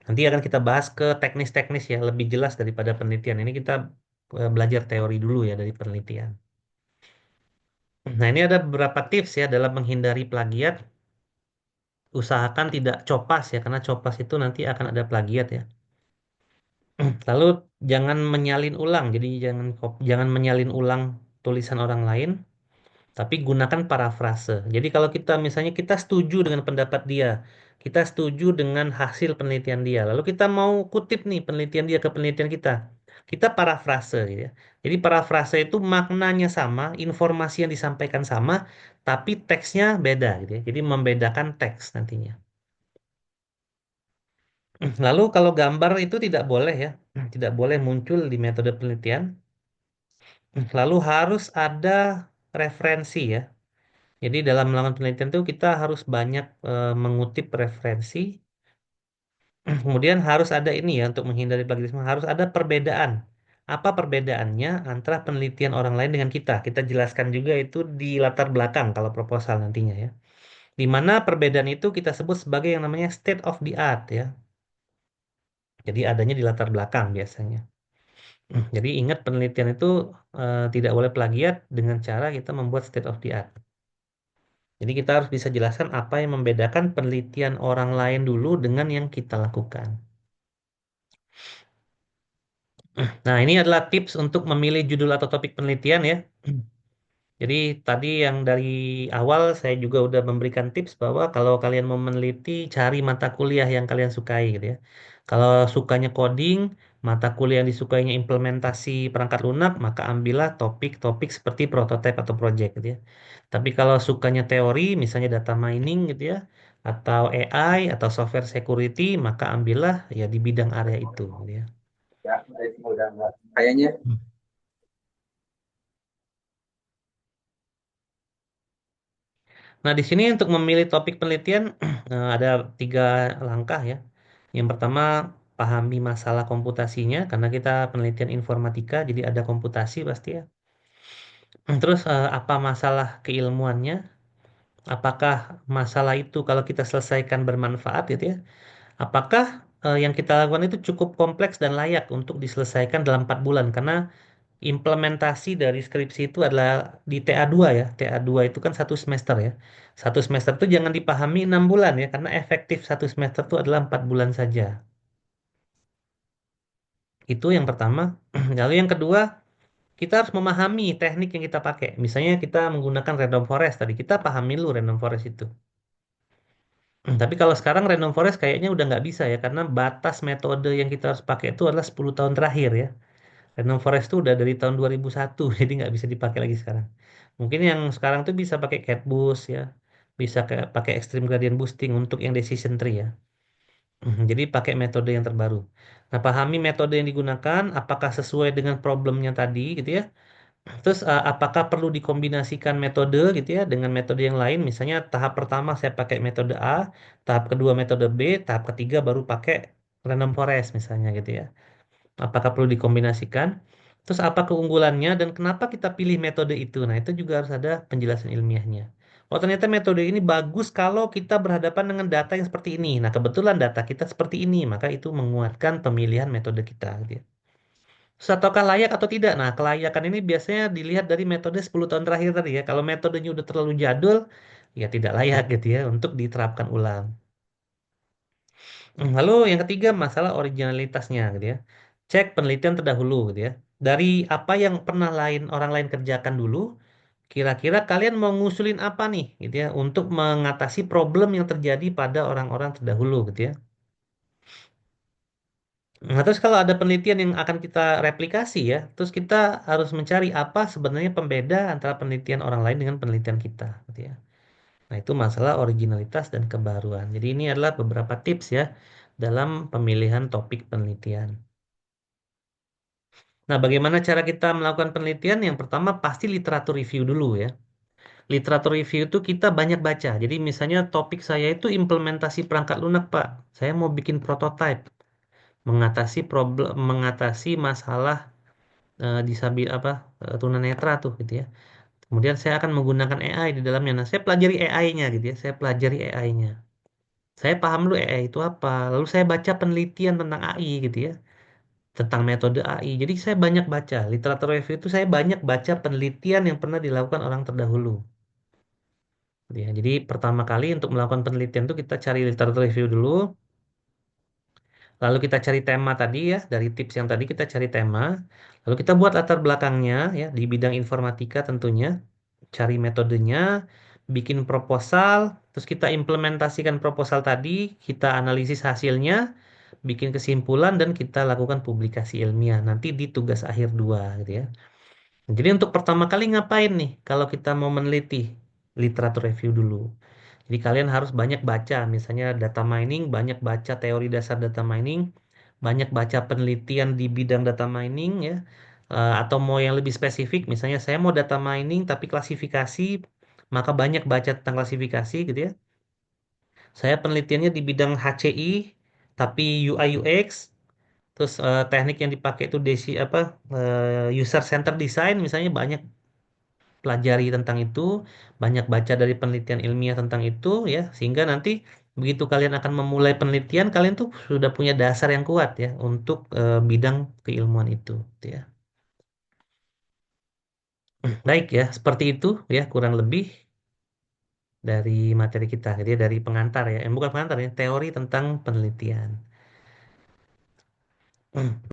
Nanti akan kita bahas ke teknis-teknis ya, lebih jelas daripada penelitian. Ini kita belajar teori dulu ya dari penelitian. Nah, ini ada beberapa tips ya dalam menghindari plagiat. Usahakan tidak copas ya, karena copas itu nanti akan ada plagiat ya. Lalu jangan menyalin ulang. Jadi jangan menyalin ulang tulisan orang lain, tapi gunakan parafrase. Jadi kalau kita misalnya kita setuju dengan pendapat dia, kita setuju dengan hasil penelitian dia, lalu kita mau kutip nih penelitian dia ke penelitian kita parafrase gitu ya. Jadi parafrase itu maknanya sama, informasi yang disampaikan sama, tapi teksnya beda gitu ya. Jadi membedakan teks nantinya. Lalu kalau gambar itu tidak boleh ya, tidak boleh muncul di metode penelitian. Lalu harus ada referensi ya. Jadi dalam melakukan penelitian itu kita harus banyak mengutip referensi. Kemudian harus ada ini ya untuk menghindari plagiarisme harus ada perbedaan. Apa perbedaannya antara penelitian orang lain dengan kita? Kita jelaskan juga itu di latar belakang kalau proposal nantinya ya. Di mana perbedaan itu kita sebut sebagai yang namanya state of the art ya. Jadi adanya di latar belakang biasanya. Jadi ingat penelitian itu tidak boleh plagiat dengan cara kita membuat state of the art. Jadi kita harus bisa jelaskan apa yang membedakan penelitian orang lain dulu dengan yang kita lakukan. Nah, ini adalah tips untuk memilih judul atau topik penelitian ya. Jadi tadi yang dari awal saya juga udah memberikan tips bahwa kalau kalian mau meneliti, cari mata kuliah yang kalian sukai gitu ya. Kalau sukanya coding, mata kuliah yang disukainya implementasi perangkat lunak, maka ambillah topik-topik seperti prototype atau project gitu ya. Tapi kalau sukanya teori, misalnya data mining gitu ya, atau AI atau software security, maka ambillah ya di bidang area itu gitu ya. Ya, udah enggak. Kayaknya Nah, di sini untuk memilih topik penelitian ada 3 langkah ya. Yang pertama, pahami masalah komputasinya karena kita penelitian informatika, jadi ada komputasi pasti ya. Terus apa masalah keilmuannya? Apakah masalah itu kalau kita selesaikan bermanfaat gitu ya? Apakah yang kita lakukan itu cukup kompleks dan layak untuk diselesaikan dalam 4 bulan? Karena implementasi dari skripsi itu adalah di TA2 ya. TA2 itu kan 1 semester ya. 1 semester itu jangan dipahami 6 bulan ya, karena efektif 1 semester itu adalah 4 bulan saja. Itu yang pertama. Lalu yang kedua, kita harus memahami teknik yang kita pakai. Misalnya kita menggunakan random forest tadi, kita pahami dulu random forest itu. Tapi kalau sekarang random forest kayaknya udah nggak bisa ya, karena batas metode yang kita harus pakai itu adalah 10 tahun terakhir ya. Random forest itu udah dari tahun 2001, jadi nggak bisa dipakai lagi sekarang. Mungkin yang sekarang tuh bisa pakai cat boost ya, bisa kayak pakai extreme gradient boosting untuk yang decision tree ya. Jadi pakai metode yang terbaru. Nah, pahami metode yang digunakan, apakah sesuai dengan problemnya tadi gitu ya. Terus apakah perlu dikombinasikan metode gitu ya dengan metode yang lain? Misalnya tahap pertama saya pakai metode A, tahap kedua metode B, tahap ketiga baru pakai random forest misalnya gitu ya. Apakah perlu dikombinasikan? Terus apa keunggulannya dan kenapa kita pilih metode itu? Nah, itu juga harus ada penjelasan ilmiahnya. Oh, ternyata metode ini bagus kalau kita berhadapan dengan data yang seperti ini. Nah, kebetulan data kita seperti ini, maka itu menguatkan pemilihan metode kita, gitu ya. Terus ataukah layak atau tidak? Nah, kelayakan ini biasanya dilihat dari metode 10 tahun terakhir tadi ya. Kalau metodenya udah terlalu jadul, ya tidak layak gitu ya untuk diterapkan ulang. Lalu yang ketiga masalah originalitasnya gitu ya. Cek penelitian terdahulu gitu ya. Dari apa yang pernah orang lain kerjakan dulu, kira-kira kalian mau ngusulin apa nih gitu ya untuk mengatasi problem yang terjadi pada orang-orang terdahulu gitu ya. Nah, terus kalau ada penelitian yang akan kita replikasi ya, terus kita harus mencari apa sebenarnya pembeda antara penelitian orang lain dengan penelitian kita gitu ya. Nah, itu masalah originalitas dan kebaruan. Jadi ini adalah beberapa tips ya dalam pemilihan topik penelitian. Nah, bagaimana cara kita melakukan penelitian? Yang pertama pasti literatur review dulu ya. Literatur review itu kita banyak baca. Jadi misalnya topik saya itu implementasi perangkat lunak, Pak. Saya mau bikin prototipe mengatasi masalah disabil apa tunanetra tuh gitu ya. Kemudian saya akan menggunakan AI di dalamnya. Nah, saya pelajari AI-nya gitu ya. Saya pelajari AI-nya. Saya paham dulu AI itu apa. Lalu saya baca penelitian tentang AI gitu ya, tentang metode AI. Jadi saya banyak baca literatur review itu, saya banyak baca penelitian yang pernah dilakukan orang terdahulu. Ya, jadi pertama kali untuk melakukan penelitian itu kita cari literatur review dulu, lalu kita cari tema tadi ya, dari tips yang tadi kita cari tema, lalu kita buat latar belakangnya ya di bidang informatika tentunya, cari metodenya, bikin proposal, terus kita implementasikan proposal tadi, kita analisis hasilnya, bikin kesimpulan dan kita lakukan publikasi ilmiah nanti di tugas akhir 2 gitu ya. Jadi untuk pertama kali ngapain nih kalau kita mau meneliti? Literatur review dulu. Jadi kalian harus banyak baca, misalnya data mining, banyak baca teori dasar data mining, banyak baca penelitian di bidang data mining ya. Atau mau yang lebih spesifik, misalnya saya mau data mining tapi klasifikasi, maka banyak baca tentang klasifikasi gitu ya. Saya penelitiannya di bidang HCI, tapi UI UX, terus teknik yang dipakai itu user center design, misalnya banyak pelajari tentang itu, banyak baca dari penelitian ilmiah tentang itu ya, sehingga nanti begitu kalian akan memulai penelitian, kalian tuh sudah punya dasar yang kuat ya untuk bidang keilmuan itu gitu ya. Baik ya, seperti itu ya kurang lebih dari materi kita, jadi dari pengantar ya, bukan pengantar ya, teori tentang penelitian.